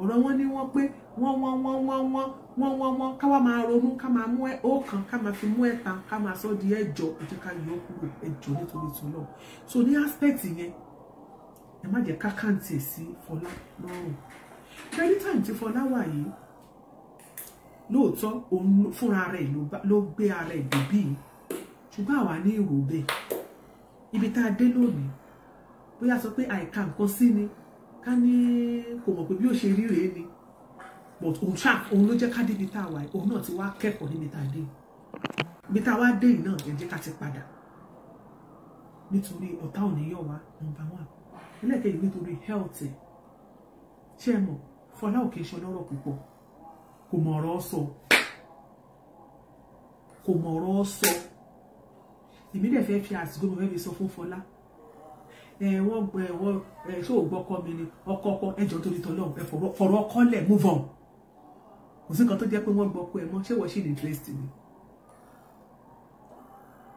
Ọ̀rọ̀ wọn ní wọ́n pé wọ́n ká wá máa ronú ká máa mú ọ̀kan ká máa fi mú ẹ̀ta ká máa sọ di ẹ̀jọ ẹ̀jẹ̀ ká yọ kúrò ẹjọ́ nítorí tọ́lọ́. So ní aspect yẹn ẹ má jẹ́ ká kàǹtì sí Fọlá lọ́rùn. Every time tí Fọlá wà yìí lóòótọ́ òun fúnra rẹ̀ ló gbé ara ẹ̀ débí ṣùgbọ́n àwa ní ìrò bẹ́ẹ̀ ibi tá a dé lónìí bóyá sọ pé àìka nǹkan sí ni ká ní kò mọ̀ pé bí ó ṣe rí rèé ni but òun ló jẹ́ ká débi tá a wà òun náà ti wá kẹ́kọ̀ọ́ níbi tá a dé ibi tá a wá dé yìí náà ẹ jẹ́ ká ti padà nítorí ọ̀tá ò ní yọ̀ wá number 1 ẹlẹ́kẹ̀ẹ́ nítorí health ẹ̀ ṣé ẹ mọ̀ Fọlá ò kìí ṣe ọlọ́rọ̀ púpọ̀ kò mọ̀ ọ̀rọ̀ sọ èmi dẹ̀ fẹ́ fi àsìkò mo fẹ́ fi sọ fún Fọlá wọ́n ṣó ò gbọ́kọ́ mi ni ọkọ ẹjọ́ torí tọ́lọ́run ẹ fọ̀rọ̀ ọkọ lẹ̀ move on kò sí nǹkan tó jẹ́ pé wọ́n gbọ́kọ́ ẹ mọ́ ṣé wọ́n ṣì ní interest ni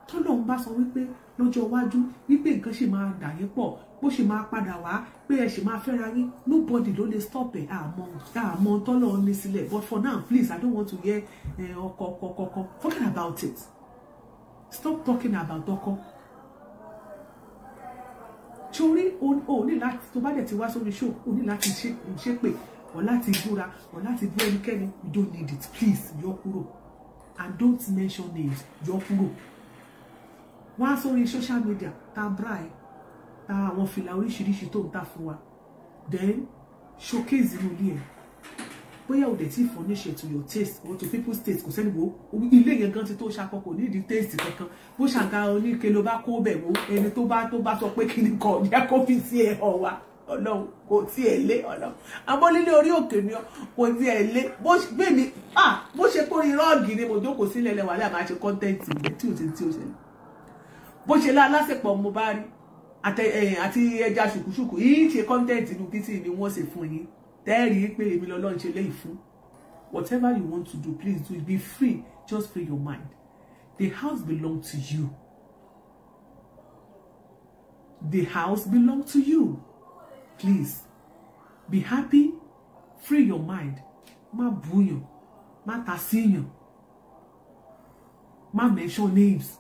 tọ́lọ́run bá sọ wípé lọ́jọ́ iwájú wípé nǹkan ṣì máa dà yín pọ̀ bó ṣì máa padà wá pé ẹ ṣì máa fẹ́ra yín nobody ló lè stop ẹ̀ àmọ́ tọ́lọ́run ní sílẹ̀ but for now please I don't want to hear ọkọ forget about it. Stop talking about ọkọ. Torí o ní láti tó bá dẹ̀ ti wá sórí show o ní láti ṣépè or láti búra or láti bú ẹnikẹ́ni you don't need it please yọ kúrò and don't mention names yọ kúrò. Wá sórí social media ta bra ẹ ta àwọn fìlà oríṣiríṣi tó ń ta fún wa then showcase inú ilé ẹ bóyá o dẹ̀ tí furnish to your taste or to people's taste kò sẹ́ni wo ilé yẹn gan ti tó ṣàkókò ní ìdí taste kankan bó ṣàga oníke ló bá kó bẹ̀ wo ẹni tó bá sọ pé kí ni kò ní kó fi sí ẹ̀ hàn wá Ọlọ́run kò tiẹ̀ lé Ọlọ́run abọ́lélé orí òkè ni kò tiẹ̀ lé bó ṣe kórè rọ́ọ̀gì ni mo jókòó sílẹ̀ lẹ́wà láì máa ṣe kọ́ńtẹ́ǹtì yẹn tí ò ṣẹlẹ̀ bó ṣe lásìpọ̀ mo bá rí àti ẹja ṣùkúṣùkú yìí ṣe kọ́ńtẹ́ǹtì inú títì ni wọ́n ṣe fún yín tẹ́rì pé èmi lọ́lọ́run ṣe léyìí fún whatever you want to do please do it be free just free your mind the house belong to you please be happy free your mind má búyàn má ta síyàn má mention names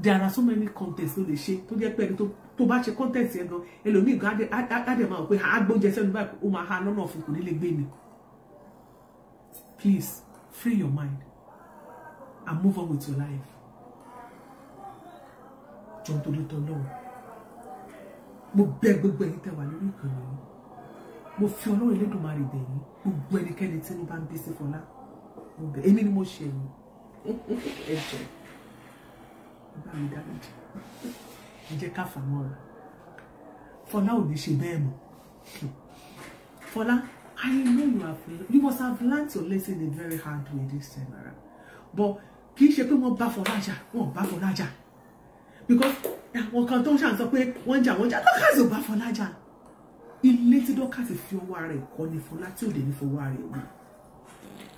there are so many contents ló lè ṣe tó jẹ́ pé ẹni tó bá ṣe content yẹn gan ẹlòmíì gan á dẹ̀ máa pé agbóúnjẹ sẹ́nu báyìí ó máa ha lọ́nà fún kò ní lè gbé mi please free your mind and move on with your life jọ̀ọ́ torí tọ́lọ́run mo bẹ̀ gbogbo ẹ̀yin tẹ́ wà lórí ìkànnì yìí mo fi Ọlọ́run Elédùmarè bẹ̀ yín gbogbo ẹnikẹ́ni tí ló bá ń bí sí Fọlá mo bẹ̀ èmi ni mo ṣe yín ẹ jọ̀ọ́ bá mi dáríjì ẹ jẹ́ ká fà mọ́ra Fọlá ò ní ṣe bẹ́ẹ̀ mọ́ Fọlá I know you must have learned your lesson in a very hard way this time around but kì í ṣe pé wọ́n bá Fọlá jà because àwọn kan tó ń ṣàn sọ pé wọ́n jà Dorcas ò bá Fọlá jà ilé tí Dorcas fi ọwọ́ ara ẹ̀ kọ́ ni Fọlá tí ò dé ní fọwọ́ ara ẹ̀ wò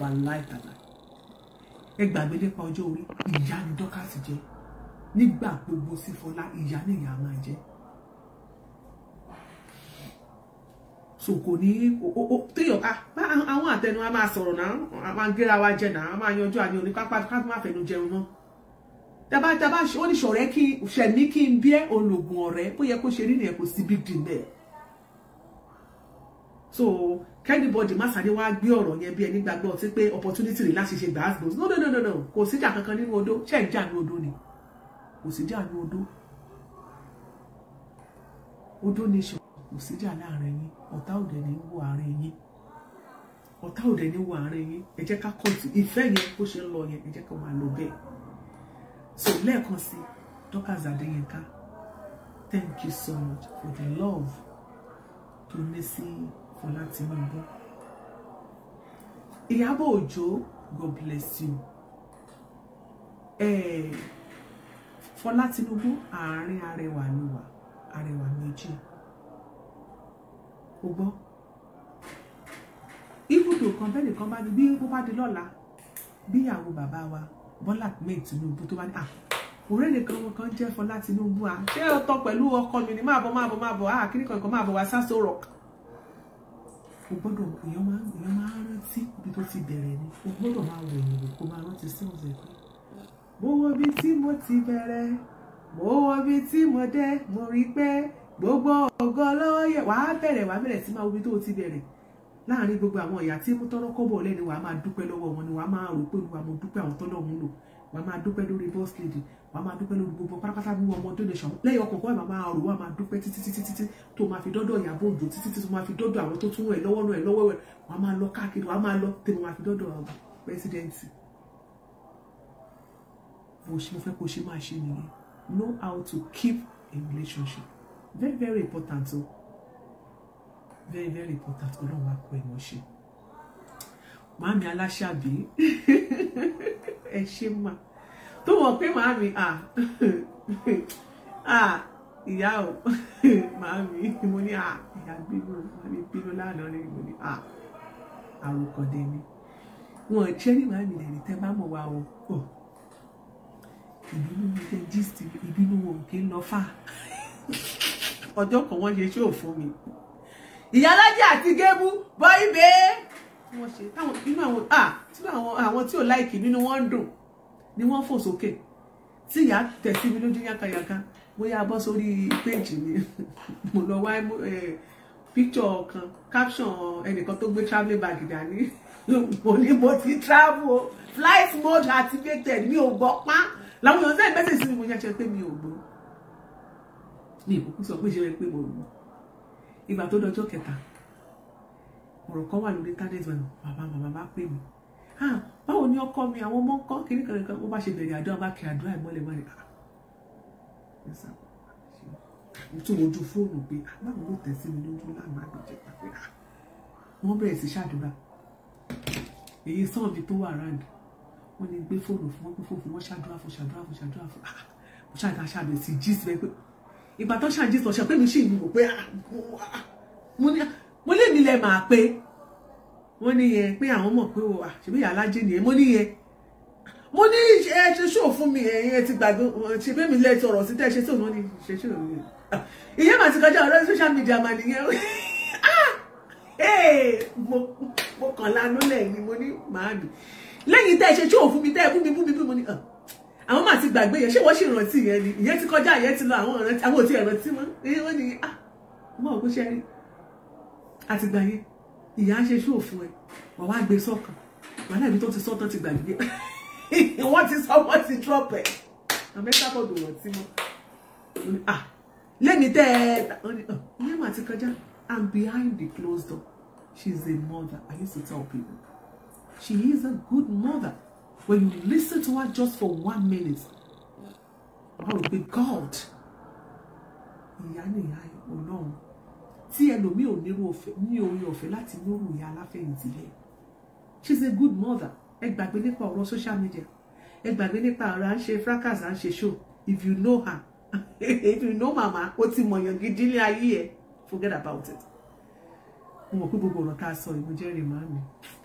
wà láìpàlà ẹ gbàgbé nípa ọjọ́ orí ìyá ni Dorcas jẹ́ nígbà gbogbo sí Fọlá ìyá ni ìyá máa jẹ́ so kò ní téèyàn àwọn àtẹnu a máa sọ̀rọ̀ náà a máa gẹ́ra wa jẹ náà a máa yanjú àní oníkápá ká má fẹnu jẹun náà tàbá ó ní ṣọ̀rẹ́ kí ṣẹ̀mí kí n bí ẹ́ ológun ọ̀rẹ́ ó yẹ kó ṣe rí nìyẹn kò sí big deal bẹ́ẹ̀. So kẹ́nìbọ̀dì má sáré wá gbé ọ̀rọ̀ yẹn bí ẹni gbàgbọ́ sí pé opportunity rẹ̀ láti ṣe gbàgbọ́ no kò síjà kankan nínú odó ṣe ń jà ní odó ni kò síjà ní odó odó nation kò síjà láàrin yín ọ̀tá òde ní wo àárín yín ọ̀tá òde ní wo àárín yín ẹ jẹ́ ká kọ́ọ̀tù ìfẹ́ yẹn bó ṣe ń lọ yẹn ẹ jẹ́ ká máa lọ bẹ́ẹ̀. So lẹ́ẹ̀kan sí Dorcas Adéyínká, thank you so much for the love to Nisi Fola Tinubu. Iyabo Ojo, God bless you. Fola Tinubu, àárín arẹwà ni wà, arẹwà méjì. O gbọ́. Ibùdó kan bẹ́ẹ̀ nìkan bá ní bí ó bá di lọ́la, bí ìyàwó bàbá wa Bọ́lá Ahmed Tinubu tó bá ní ọ̀rẹ́ nìkan wọn kan jẹ́ Fọlá Tinubu ṣé ó tọ́ pẹ̀lú ọkọ mi ni máa bọ̀ kíní kan máa bọ̀ wá Saso Rock. O gbọ́dọ̀ èèyàn máa rántí ibi tó ti bẹ̀rẹ̀ ni o gbọ́dọ̀ máa wò ìwò kó máa rántí sí ọ̀sẹ̀ pé mo wo ibi tí mo ti bẹ̀rẹ̀ mo wo ibi tí mo dé mo rí pé gbogbo ògo lóye wàá bẹ̀rẹ̀ sí máa wo ibi tó ti bẹ̀rẹ̀ láàrin gbogbo àwọn ìyá tí mú tọ́rọ́ kọ́bọ̀ lẹ́ni wàá máa dúpẹ́ lọ́wọ́ wọn ni wàá máa rò pé wàá mo dúpẹ́ àwọn tọ́lọ́ mú lò wàá máa dúpẹ́ lórí boss lady wàá máa dúpẹ́ lórí gbogbo pátápátá bí ọmọ donation lẹ́yìn ọkọ̀ wàá máa rò wàá máa dúpẹ́ títí tó máa fi dọ́dọ̀ Ìyábọ̀ Òjó títí tó máa fi dọ́dọ̀ àwọn tó tún ẹ̀ lọ́wọ́ wàá máa lọ káàkiri wàá máa lọ tèmi máa fi dọ́dọ̀ presidency. Mo fẹ́ kó ṣe máa ṣe nìyẹn. Know how to keep a relationship. Very, very important o. Very, very important. Ọlọ́run wa kọ́ ẹ̀mọ́ ṣe. Màámi Aláṣàbí ẹ ṣe mà tó wọ̀ pé màámi ìyá o màámi mo ní ìyá bínú màámi bínú lánàá ni mo ní àròkọ̀dé ni wọn ṣe ní màámi lẹ́ni tẹ́ bá mọ̀ wá o ìbínú mi jẹ́ gist ìbínú wọn kì í lọ fà ọjọ́ kan wọ́n ṣe ṣó fún mi Iyalaje àti Gébú bọ́í bẹ́ẹ̀ wọ́n ṣe táwọn inú àwọn tí ò láìkì nínú wọn dùn ni wọ́n fò sókè tí ìyá tẹ̀sí mi lójú yákayáká bóyá bọ́ sórí péjì mi mo lọ wá picture kan caption ẹnìkan tó gbé travelling bag dání mo ní mo ti travel flight mode activated mi ò gbọ́ pa làwọn èèyàn sẹ́yìn mẹ́sẹ̀ sí mi mo yá ṣe pé mi ò gbọ́ mi ìkókó sọ pé ṣe rẹ pé mo gbọ́ ìgbà tó dọjọ́ kẹta ọ̀rọ̀ kan wà lórí internet bàbá bá pè mí báwo ni ọkọ mi àwọn ọmọ nǹkan kiri kan wọ́n bá ṣe bẹ̀rẹ̀ àdúrà bá kí àdúrà ìmọ́lẹ̀ mo tún wojú fóònù pé báwo ló tẹ̀ sí mi lójú láàmú àgbèjẹ pàpẹ wọ́n bẹ̀rẹ̀ sí ṣàdúrà èyí sọ́ọ̀bì tó wà ráàdì wọ́n ní gbé fóònù fún wọn ṣàdúrà fún mo ṣàdúrà sí jíìsì bẹ́ẹ̀ pé ìgbà tó ṣàjíìsì ọ̀ṣẹ̀ pé mi ṣì ń wò pé mo lè nílẹ̀ máa pé wọ́n ní yẹn pé àwọn mọ̀ pé ṣebí Iyalaje nìyẹn mo ní yẹn mo ní ẹ ṣe ṣó fún mi ẹ ti gbàgbé ṣe bẹ́ẹ̀ mi lẹ́ sọ̀rọ̀ sí tẹ́ ṣe tó wọ́n ní ṣe ṣó ìyẹn mà ti kọjá ọ̀rọ̀ social media mà nìyẹn mo kàn lánú lẹ́yìn mo ní màámi lẹ́yìn tẹ́ ṣe ṣó fún mi tẹ́ bú mi mo ní àwọn mà ti gbàgbé yẹn ṣé wọ́n ṣì rántí yẹn ni ìyẹn ti kọjá ìyẹn ti lọ àwọn ò tí ẹ̀ rántí mọ́ wọ́n ní mọ́ òkú ṣe rí àtìgbà yẹn ìyá ṣe ṣó fún ẹ wọ́n wá gbé sọ́kàn wọ́n láìbí tó ti sọ́tàn ti gbàgbé wọ́n ti sọ wọ́n ti drop ẹ̀ àmẹ́ta kọ́ dùn wọ́n tí mọ́ lẹ́ni tẹ́ ìyẹn mà ti kọjá and behind the closed door she's a mother. I used to tell people she is a good mother. When you listen to her just for 1 minute, oh be God, ìyá ni ìyá Ọlọ́run tí ẹlòmíì ò ní orí ọ̀fẹ́ láti lóru ìyá aláfẹ̀yìntì lẹ̀. She's a good mother. Ẹ gbàgbé nípa ọ̀rọ̀ social media, ẹ gbàgbé nípa ọ̀rọ̀ à ń ṣe fracas à ń ṣe show. If you know her, if you know mama, ó ti mọ̀yàn gidi ní ayé ẹ̀, forget about it. Mo mọ̀ pé gbogbo ọ̀rọ̀ tá a sọ ìmọ̀ jẹ́rìí máa mi.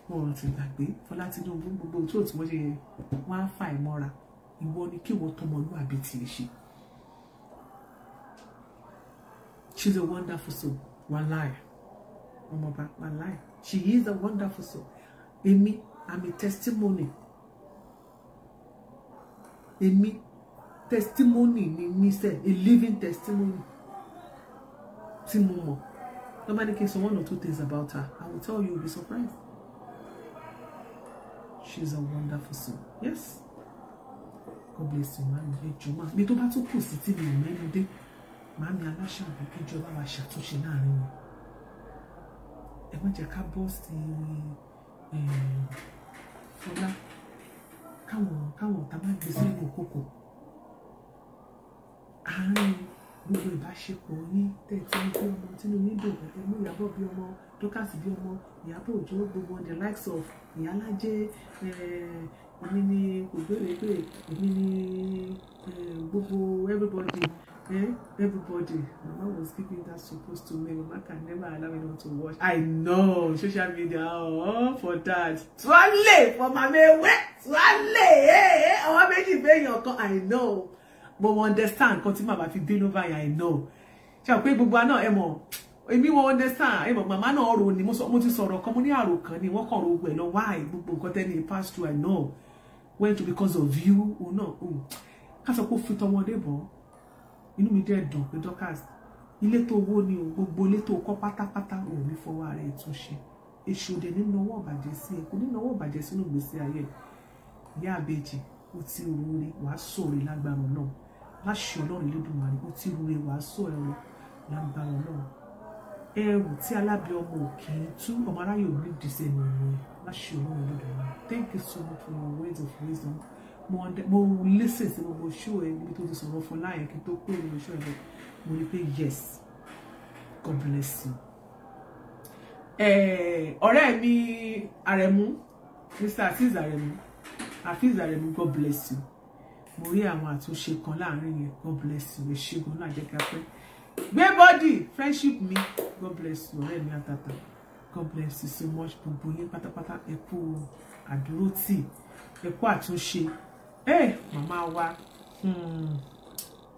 Wọ́n ti gbàgbé Fọlá Tinubu gbogbo tí ò tí wọ́n ṣe yẹn wọ́n á fà ìmọ́ra ìwọ ni kí wọ́n tọmọlúwàbí tí ì ṣe. She's a wonderful soul, wallahi. Omoba, my life. She is a wonderful soul. Emi, I'm a testimony. Emi, testimony me said a living testimony. Timomo. Nobody can say 1 or 2 things about her. I will tell you, you'll be surprised. She's a wonderful soul. Yes. God bless you, man. Joma. Me to ba to kù sí tí mi mẹ́nu dé. Mami aláṣàbí kí jọba wa ṣàtúnṣe láàrin wọn. Ẹ má jẹ́ ká bọ́ sí Fọlá. Káwọn tá bá gbé sínú kòkò. Àárín gbogbo ìbáṣepọ̀ yín tẹ̀tí ní bí ọmọ tínú nídò ẹ̀mú Ìyábọ̀ bí ọmọ Dorcas bí ọmọ Ìyábọ̀ Òjó gbogbo the likes of Iyalaje èmi ni kò gbèrè pé èmi ni gbogbo everybody Mama was giving that supposed to me. Mama can never allow anyone to watch. I know social media for that. Swale for Mama Swale àwọn méjì béèyàn kan I know. But we understand kan tí màmá fi bínú báyìí I know. Ṣé pé gbogbo àná ẹ mọ̀ èmi wọ́n understand ẹ mọ̀ màmá náà rò ní mo ti sọ̀rọ̀ kan mo ní àrò kan ni wọ́n kàn rò gbẹ̀ lọ why gbogbo nǹkan tẹ́ni pass through I know went to because of you or no ká sọ pé ó fi tọmọdé bọ̀ inú mi dẹ̀ dùn pé Dorcas ilé tó wó ni o gbogbo ilé tó kọ́ pátápátá ò ní fọwọ́ ara ẹ̀ tún ṣe èṣù òde nínú ọwọ́ ìbàjẹ́ sí ẹ kò nínú ọwọ́ ìbàjẹ́ sínú ìgbésí ayé ìyá àbèjì ó ti rúre wàá sọ̀rọ̀ lágbára náà láṣẹ Ọlọ́run Elédùmarè ó ti rúre wàá sọ̀rọ̀ lágbára náà ẹrù tí alábí ọmọ òkè tú ọmọ aráyè ò ní dìsẹ́ nínú láṣẹ Ọlọ́run Elédùmarè. Thank you so much for your words of wisdom. Mo listen sí gbogbo show ẹ níbi tó ti sọ̀rọ̀ fún láyé kí tó pé ìlú show ẹ mo ní pé yes God bless you. Ọ̀rẹ́ mi Aremu Mr. Afiz Aremu God bless you. Mo rí àwọn àtúnṣe kan láàrin yẹn God bless you. Ṣẹ́gun náà jẹ́ ká pẹ́. Gbé body friendship mi God bless you ọ̀rẹ́ mi àtàtà God bless you so much gbogbo yín pátápátá ẹ kú àdúrótì ẹ kú àtúnṣe. Mama wa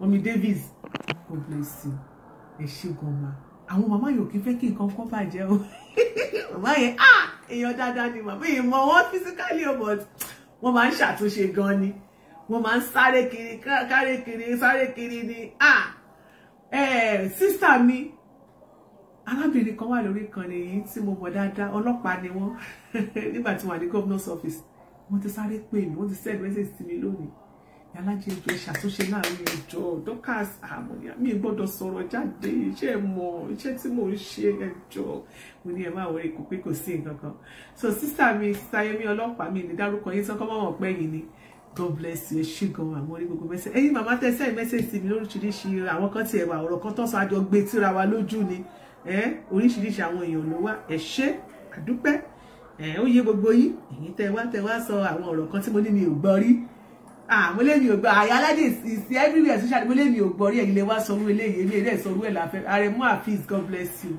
Mommy Davis God bless you. Ẹ ṣé gan ma. Àwọn mama yóò kí fẹ́ kí nǹkan kan bàjẹ́ o. Mama yẹn èèyàn dáadáa ni mama yẹn mọ̀ wọ́n physically but wọ́n máa ń ṣàtúnṣe gan ni. Wọ́n máa ń sáré kiri ni. Sister mi arábìnrin kan wà lórí kan nìyí tí mo mọ̀ dáadáa ọlọ́pàá ni wọ́n nígbà tí wọ́n wà ní governor's office wọ́n ti sáré pè mí wọ́n ti send message sí mi lónìí Iyalaje ìjọ ìṣàtúnṣe láàrin ẹjọ́ Dorcas àmọ́ni mi gbọ́dọ̀ sọ̀rọ̀ jáde iṣẹ́ tí mò ń ṣe ẹjọ́ mo ní ẹ máa wọlé kó pé kò sí nǹkan kan so sister mi Sayemi ọlọ́pàá mi ní dárúkọ yín sọ́kọ́ mọ́mọ́ pẹ́ yìí ni God bless you ṣé gan àwọn orí gbogbo message ẹ̀yin màmá tẹ send message sí mi lóríṣiríṣi àwọn kan tiẹ̀ wà ọ̀rọ̀ kan tó sọ àjọ gbé tíra wa lójú ni oríṣiríṣi àwọn èèyàn ló wá ẹ ṣé àdúpẹ́ ó yé gbogbo yín ẹ̀yin tẹ wá sọ àwọn ọ̀rọ̀ kan tí mo ní mi ò gbọ́ rí mo lé mi ò gbọ́ Iyalaje is everywhere social mo lé mi ò gbọ́ rí ẹ̀yin lè wá sọ orú eléyìí èmi èdè sọ orú ẹ̀ láfẹ́ Aremu Hafiz God bless you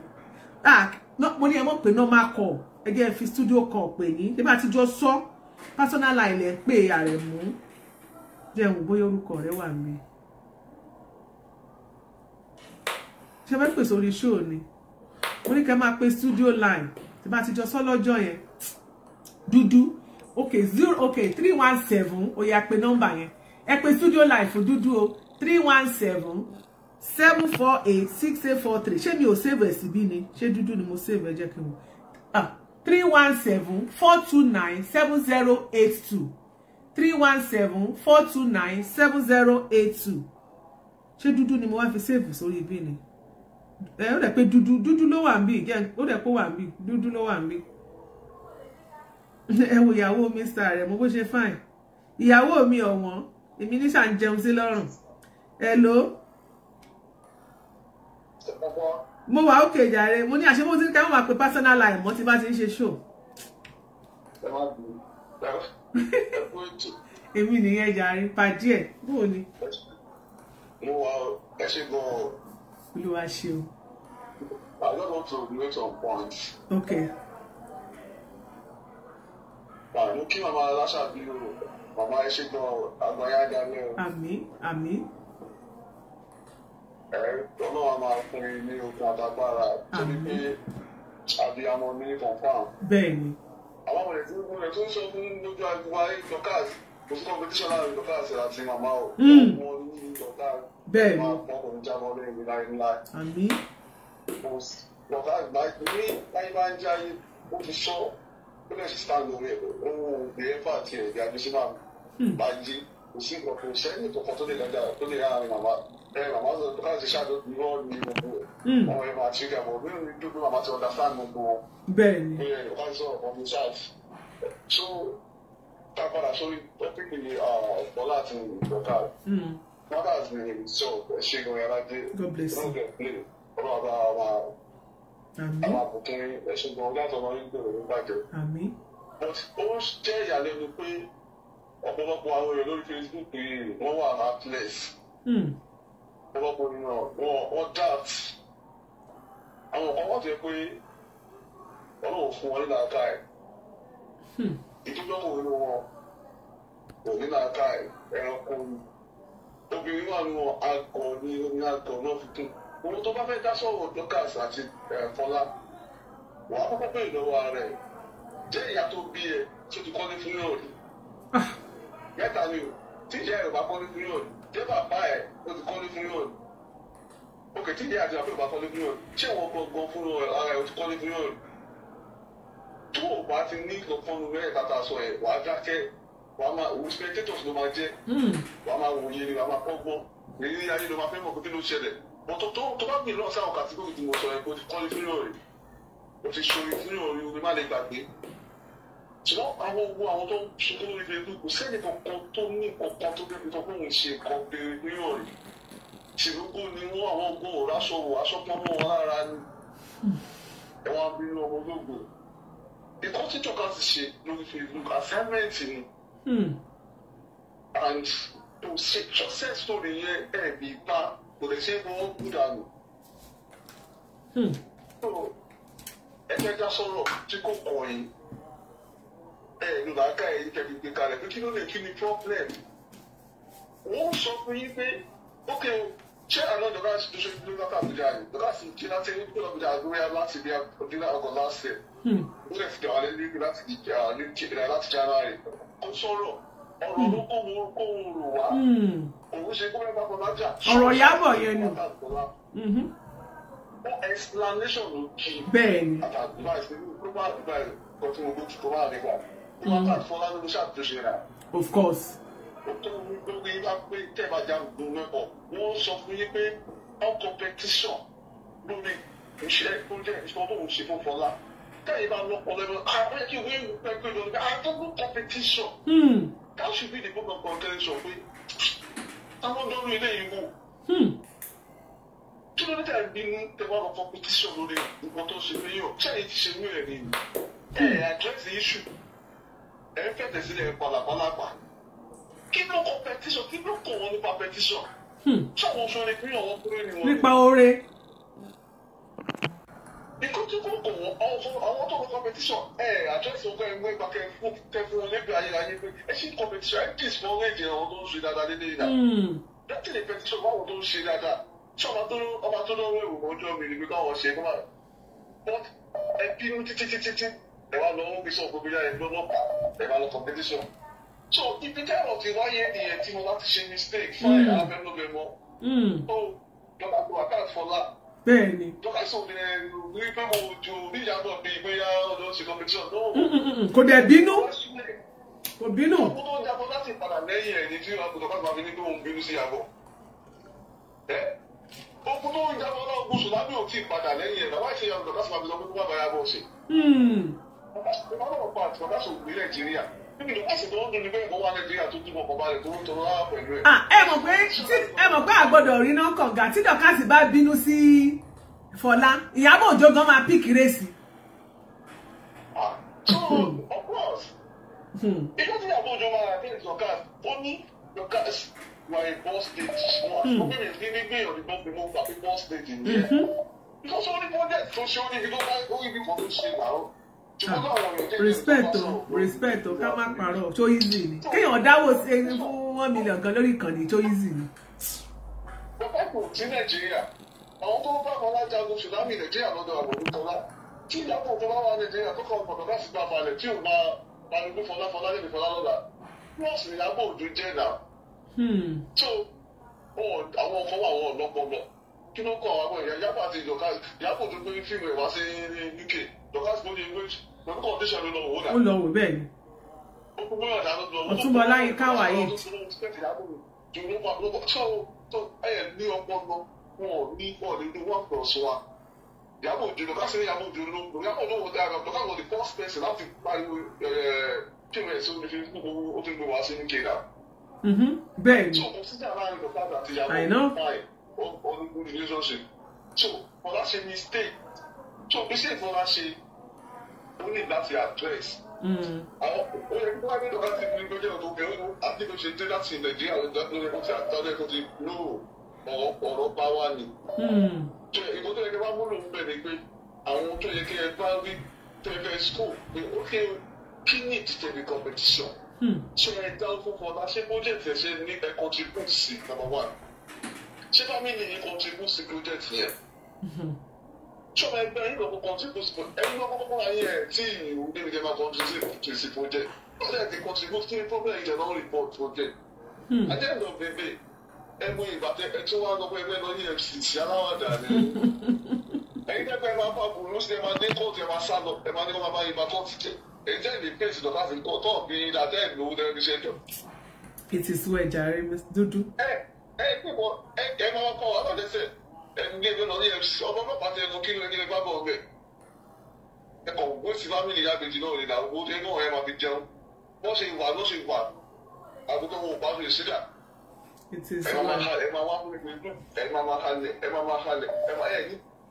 mo ní ẹ mọ̀ pé normal call ẹ jẹ́ fi studio call pè yín tí bá ti jọ sọ personal line lẹ pé Aremu jẹun bóyá orúkọ rẹ wà mí ṣe fẹ́ pèsè orí show ni mo ní kẹ́ máa pe studio line tí bá ti jọ sọ lọ́jọ́ yẹn dúdú okay 317 ó yá pé nọ́mbà yẹn ẹ pè studio line fún dúdú o 317 748 6843 ṣé mi ò save ẹ̀ síbí ni ṣé dúdú ni mo save ẹ jẹ́ kí n wò 317 429 7082 317 429 7082 ṣé dúdú ni mo wá fi save sórí ibi ni ó dẹ̀ pé dúdú ló wà níbí ó dẹ̀ kó wà níbí dúdú ló wà níbí ẹ wo ìyàwó Mr. Aremu bó ṣe fine ìyàwó mi ọ̀wọ́n èmi ní ṣà ń jẹun sí lọ́rùn hello mo wà òkè jàre mo ní àṣẹ mo ti ń ká máa pe personal line mọ́ tí bá ti ń ṣe show èmi nìyẹn jàre pàdé ẹ̀ bóò ni mo wà ẹ ṣe gan-an Olúwa ṣe o. I don't want to make some points. Okay. Mo kí màmá Aláṣàbí o, màmá ẹ ṣe gan-an àgbáyá dalẹ̀ o. Àmín. Ọlọ́run máa fún yín ní okun àtagbára torí pé àbíyamọ ní confam. Bẹ́ẹ̀ni. Àwọn ọmọ rẹ̀ tó ń sọ fún lójú àgbà Dorcas kò sí competition láàrin Dorcas àti màmá o. Wọ́n ní Dorcas. Bẹ́ẹ̀ni. Wọ́n kò ní jábọ́ lẹ́yìn láìláì. Àmín. Dorcas ní láyé bá ń jáyé ó ti sọ ó lè ṣe stand lórí ẹ̀ ohun òbí ẹ̀fà àti ẹ̀gá àjọṣe máa bá jí kò sí nǹkan kò sẹ́yìn tó kọ́ tó lè dájà tó lè rà màmá màmá sọ Dorcas ti ṣáàdó irọ́ ní gbogbo ẹ̀ ọmọ ẹ̀ máa ṣe ìgbàgbọ́ bí ó ní dúró màmá ti understand gbogbo wọn. Bẹ́ẹ̀ni. Dorcas sọ ọ̀pọ̀ mi ṣáàtì so ká padà sórí tọ́pìkì Fọlá àti Dorcas. Dorcas ni sọ ṣẹ́gun Iyalaje àwọn àbùkún ẹ̀sùn gan láti ọmọ yìí gbèrò ní bàjẹ́. But ó jẹ́ ìyàlẹ́nu pé ọ̀pọ̀lọpọ̀ àwọn èèyàn lórí Facebook yìí wọ́n wà heartless. Ọ̀pọ̀lọpọ̀ ènìyàn wọ́n doubt. Àwọn kan wọ́n ti pé Ọlọ́run fún wọn ní làákà ẹ̀. Ìdúgbòkùn nínú wọn kò ní làákà ẹ̀ ẹranko ni. Obìnrin wà nínú àgọ̀ ní omi àgọ̀ náà fi kún. Ohun tó bá fẹ́ dá sọ̀rọ̀ Dorcas àti Fọlá wàá kọ́kọ́ bẹ̀rẹ̀ lọ́wọ́ rẹ̀ jẹ́ ìyá tó bí ẹ tó ti kọ́lé fún yóò rí. Mẹ́ta ni o tí ìyá ẹ̀ bá kọ́lé fún yóò rí jẹ́ bàbá ẹ̀ ó ti kọ́lé fún yóò rí. Òkè tí ìyá àti bàbá ẹ̀ bá kọ́lé fún yóò rí ṣé wọ́n gbọ̀ngàn fún ara ẹ̀ ó ti kọ́lé fún yóò rí. Tó o bá ti ní ìlọ́fọ́nù mẹ́rin tata sọ ẹ̀ wàá dákẹ́ wàá máa wò spectators ló máa jẹ́ wàá máa wòye ni wàá máa kọ́gbọ́n èyí ayé ló máa fẹ́ mọ̀ pé kí ló ṣẹlẹ̀. Tó bá gbìn lọ́wọ́ sáwọn kàtíkórì tí mo sọ ẹ̀ kó ti kọ́lé fún yóò rí o ti ṣorí fún yóò rí omi má lè gbàgbé. Ṣùgbọ́n àwọn owó àwọn tó ń ṣe lórí Facebook kò sẹ́ni kankan tó ní kankan tó débi tó fóun ṣe kan béèrè fún yóò rí. Ṣèlúgbó ni wọ́n àwọn ogun òrò aṣọ wò aṣọ pọ́n mọ́ wọn lára ni ẹ̀wọ̀n abirùn ọmọ olóògbé. Ìkọ́ tí Dorcas ti ṣe lórí Facebook assignment ni. And to ṣe success story yẹn ẹ̀ bí bá kò lè ṣe é bọ́ kú dànù. Ẹgbẹ́ dá sọ̀rọ̀ tí kò kọ̀ yín ló làákà ẹ̀yìn kẹ́bi gbé kalẹ̀ pé kí ló lè kí ni problem. Wọ́n sọ fún yín pé ok ṣé àná Dorcas tó ṣe dúró láti Àbújá yìí Dorcas jí láti ẹni tó lọ́bùjá àgbéyà láti bí ọdún ọgọ́ last year ó lè fi dàwọn lẹ́nu láti January kó sọ̀rọ̀ ọ̀rọ̀ ló kó wọn rò wá òun ṣe kó mẹ́fà kan lájà. Ọ̀rọ̀ Ìyábọ̀ yẹn ni. Explanation ló kí. Bẹ́ẹ̀ni. Advice ló bá advice kan tí mo gbé tó wà nígbà. Dorcas Fọlá ló ṣàtúnṣe rà. Of course. Tó ń gbé yín bá pé tẹ́ẹ̀bàjá gbogbo mẹ́kọ̀ọ́ wọ́n sọ fún yín pé all competition lórí iṣẹ́ tó jẹ́ ìṣọ́ tó ń ṣe fún Fọlá. Tẹ́yìn bá lọ́pọ̀ lẹ́nu àwọn kí wọ́n ń pẹ́ pé lórí àtọ́gbọ́n competition. That should be the book of contention pé táwọn dọ́rùn ilé yìí wò. Kí ló dé tẹ̀ bí ní tẹ̀wọ́n lọ competition lórí nǹkan tó ṣe fẹ́ yàn ṣáà ti ṣe mú ẹ̀ ní address the issue ẹ̀ ń fẹ̀tẹ̀ sílẹ̀ pàlàpàlàpà. Kí ló competition kí ló kọ̀ wọ́n nípa petition? Ṣáwọn oṣooṣi fún yàn wọ́n kúrò ní wọn. Nípa oore. Nǹkan tí kò kọ̀ wọ́n àwọn tó lọ competition address ọgbà ẹgbẹ́ ìgbà kẹfún wọn lẹ́gbẹ̀ẹ́ ayérayé pé ẹ ṣe competition ẹ kìí fún ọ̀rẹ́ ìdíyàn àwọn tó ń ṣe dáadáa nílé ìdá. Láti lè petition báwọn tó ń ṣe dáadáa ṣé ọba tó lọ́wọ́ èrò ọjọ́ mi ni pé káwọn ṣe kó máa but ẹ bínú títí ẹ wá lọ wọ́n fi sọ gbogbo yá ẹ lọ́lọ́pàá ẹ wá lọ competition. So ibi tẹ́rọ̀ ti wáyé nìyẹn tí mo láti ṣe mistake fún ẹ̀ abẹ́núbẹ̀ mọ́. Ó lọ́ba tó Dorcas Fọlá. Bẹ́ẹ̀ni. Dorcas ò ní pé mo ju níyàtọ̀ bíi ìgbéyà ọ̀dọ́ ṣe competition náà. Kò dẹ̀ bínú. Kò bínú. Ọkùnrin tó ń jábọ̀ láti padà lẹ́yìn ẹ̀ ní tí Dorcas máa fi ní pé òun bínú sí Ìyábọ̀. Ogun tó ń jábọ̀ náà gúúsù lábẹ́ òtí ìpadà lẹ́yìn ẹ̀ lọ́wọ́ ìṣẹ̀yà Dorcas máa fi lọ pé kó má bàa Ìyábọ̀ ṣe. Ìbálòpọ̀ àti Dorcas ò gbé Nàìjíríà. Níbi Dorcas tó ń dun ní bẹ́ẹ̀ kó wá Nàìjíríà tó túbọ̀ kọ̀ balẹ̀ tó ń tọrọ láwà pẹ̀lú ẹ̀. Ẹ mọ̀ pé àgbọ̀dọ̀ rí náà kànga tí Dorcas bá bínú sí Fọlá Ìyábọ̀ Òjó gan máa píkì rèsì. So of course ìjọ tí Ìyábọ̀ Òjó máa rà bí Dorcas ó ní Dorcas wà a boss state wọn àti gómìnà ní gbìyànjú ní bọ́ọ̀bì mọ́ gbà pé boss state nìyẹn. Because ó ní project tó ṣe ó ní ibi tó bá ó ibi kan tó ṣe làárọ̀. Respect o ká má parọ́ tó easy ni kéèyàn dáwọ́ sí ẹni fún 1 million kan lórí ìkànnì tó easy ni. Bàbá kò tí Nàìjíríà àwọn tó bá wọn lájagun tsunami Nàìjíríà lọ́dọ̀ àwọn olùtọ́lá tí ìyàbọ̀ tó bá wà Nàìjíríà tó kọ́ ọ̀pọ̀lọpọ̀ láti gbà balẹ̀ tí ò máa balùwẹ̀ Fọlá lẹ́bi Fọlá lọ́la plus Ìyábọ̀ Òjó jẹ́ náà. So àwọn ọkọ̀ wà wọ́n lọ́pọ̀lọ́ kí ló kọ́ àwọn èèyàn Ìyábọ̀ àti Dorcas Ìyábọ̀ Òjó gbé fíìmù ẹ̀ wá sí UK Dorcas bó ní English pẹ̀lú condition ló lọ wò náà. Ó lọ wò bẹ́ẹ̀ ni. Ọ̀túnba Láyínká Wáyé. So ẹ̀ ní ọpọlọ wọn ní ọ̀lẹ́dẹ̀ 1+1. Ìyábọ̀ Òjó Dorcas ní Ìyábọ̀ Òjó ló Ìyábọ̀ náà wọ́n dára Dorcas was the first person láti pariwo fíìmù ẹ̀ sórí Facebook ó ti gbé wá sí UK náà. Bẹ́ẹ̀ ni. So consider around Dorcas àti Ìyábọ̀ fine on good relationship. So Fọlá ṣe mistake. So mistake Fọlá ṣe ó ní láti address. Àwọn oyè kí wọ́n ní Dorcas ti fi lójú ọ̀dọ́ òkè ó àti ló ṣe dé láti Nàìjíríà lórí ẹ̀kọ́ tí àtàlẹ́ ẹ̀kọ́ ti lò ọ̀rọ̀ bá wà ní. So ìbò tó yẹ kí wọ́n múlò ń bẹ̀rẹ̀ pé àwọn tó yẹ kí ẹ bá rí tẹ̀lé school pé ó kí ní ìdíje competition. So ẹ dá fún Fọlá ṣé project ẹ ṣe ní ẹ contribute sí number 1. Ṣé family yìí contribute sí project yẹn? Ṣọ́ba ẹgbẹ́ yìí lọ́kọ̀ contribute sí ẹni lọ́kọ̀ kọ́kọ́ ayé ẹ̀ tí ìwé níbi jẹ́ máa contribute sí project. Wọ́n lè ti contribute sí problem yìí jẹ́ report project. At the end of the day, ẹmu ìbàtẹ ẹtí wọn lọ́kọ̀ ẹgbẹ́ lọ ní FCC aláwàdà ni. Ẹ̀yin dẹ́gbẹ́ máa fa burú sí ẹ máa dé kóòtù ẹ máa sá lọ ẹ máa ní kó máa bá yín bá kóòtù jẹ. Èyí jẹ́ ìdí pèsè lọ́kà sí kóòtù bí ìdàtẹ́ ìlú lẹ́nu iṣẹ́ jọ. It is well, Jare, Miss Dudu. Pípọ̀ ẹ máa kọ́ ọ lọ́dẹ̀ẹ́sẹ̀ ẹni gbé lọ ní FCC ọmọ ọlọ́pàá tẹ ẹnu kí ló ń bá bọ̀ ọ̀bẹ. Ẹ kọ̀ wọ́n ti fámìlì yàgbẹ́jì náà nìyà owó tó ẹnu ẹ máa fi jẹun. Wọ́n ṣe wà ló ṣe wà àgùntàn wọn ò bá lè sídà. Ẹ máa wá fún ìgbẹ́ ẹ máa halẹ̀ ẹ máa halẹ̀ ẹ máa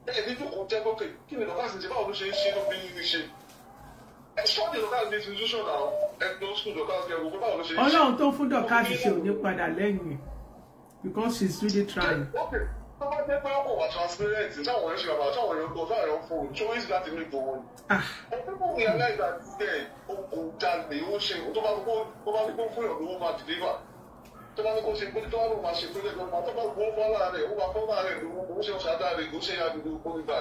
ẹ̀ ní dúkùú jẹ́ gòkè kí ni Dorcas ti báwo ló ṣe ń ṣe ló bí ní ṣe. Ẹ sọ́ọ̀dì Dorcas ní institution náà ẹgbẹ́ school Dorcas ní ẹgbẹ́ báwo ló ṣe ń ṣe. Ọlọ́run tó fún Dorcas ṣe ò ní padà lẹ́yìn because she's really trying. Okay, tó bá jẹ́ pé ọkọ̀ wà transparent táwọn ẹ̀ṣẹ̀ àbá táwọn èèyàn gbọ́ táwọn èèyàn fún un choice láti ní ìbò wọn. People realize that there okùn jalè ó ṣe tó bá ní kó fún ìyàn lówó máa deliver tó bá ní kó ṣe pé tó bá ní kó máa ṣe pé lẹ́gbẹ̀ẹ́ tó bá gbọ́ fọ́lá rẹ̀ ó máa fọ́lá rẹ̀ lówó ó ṣe ọ̀ṣadá rẹ̀ ó ṣe àdúgbò kó nígbà.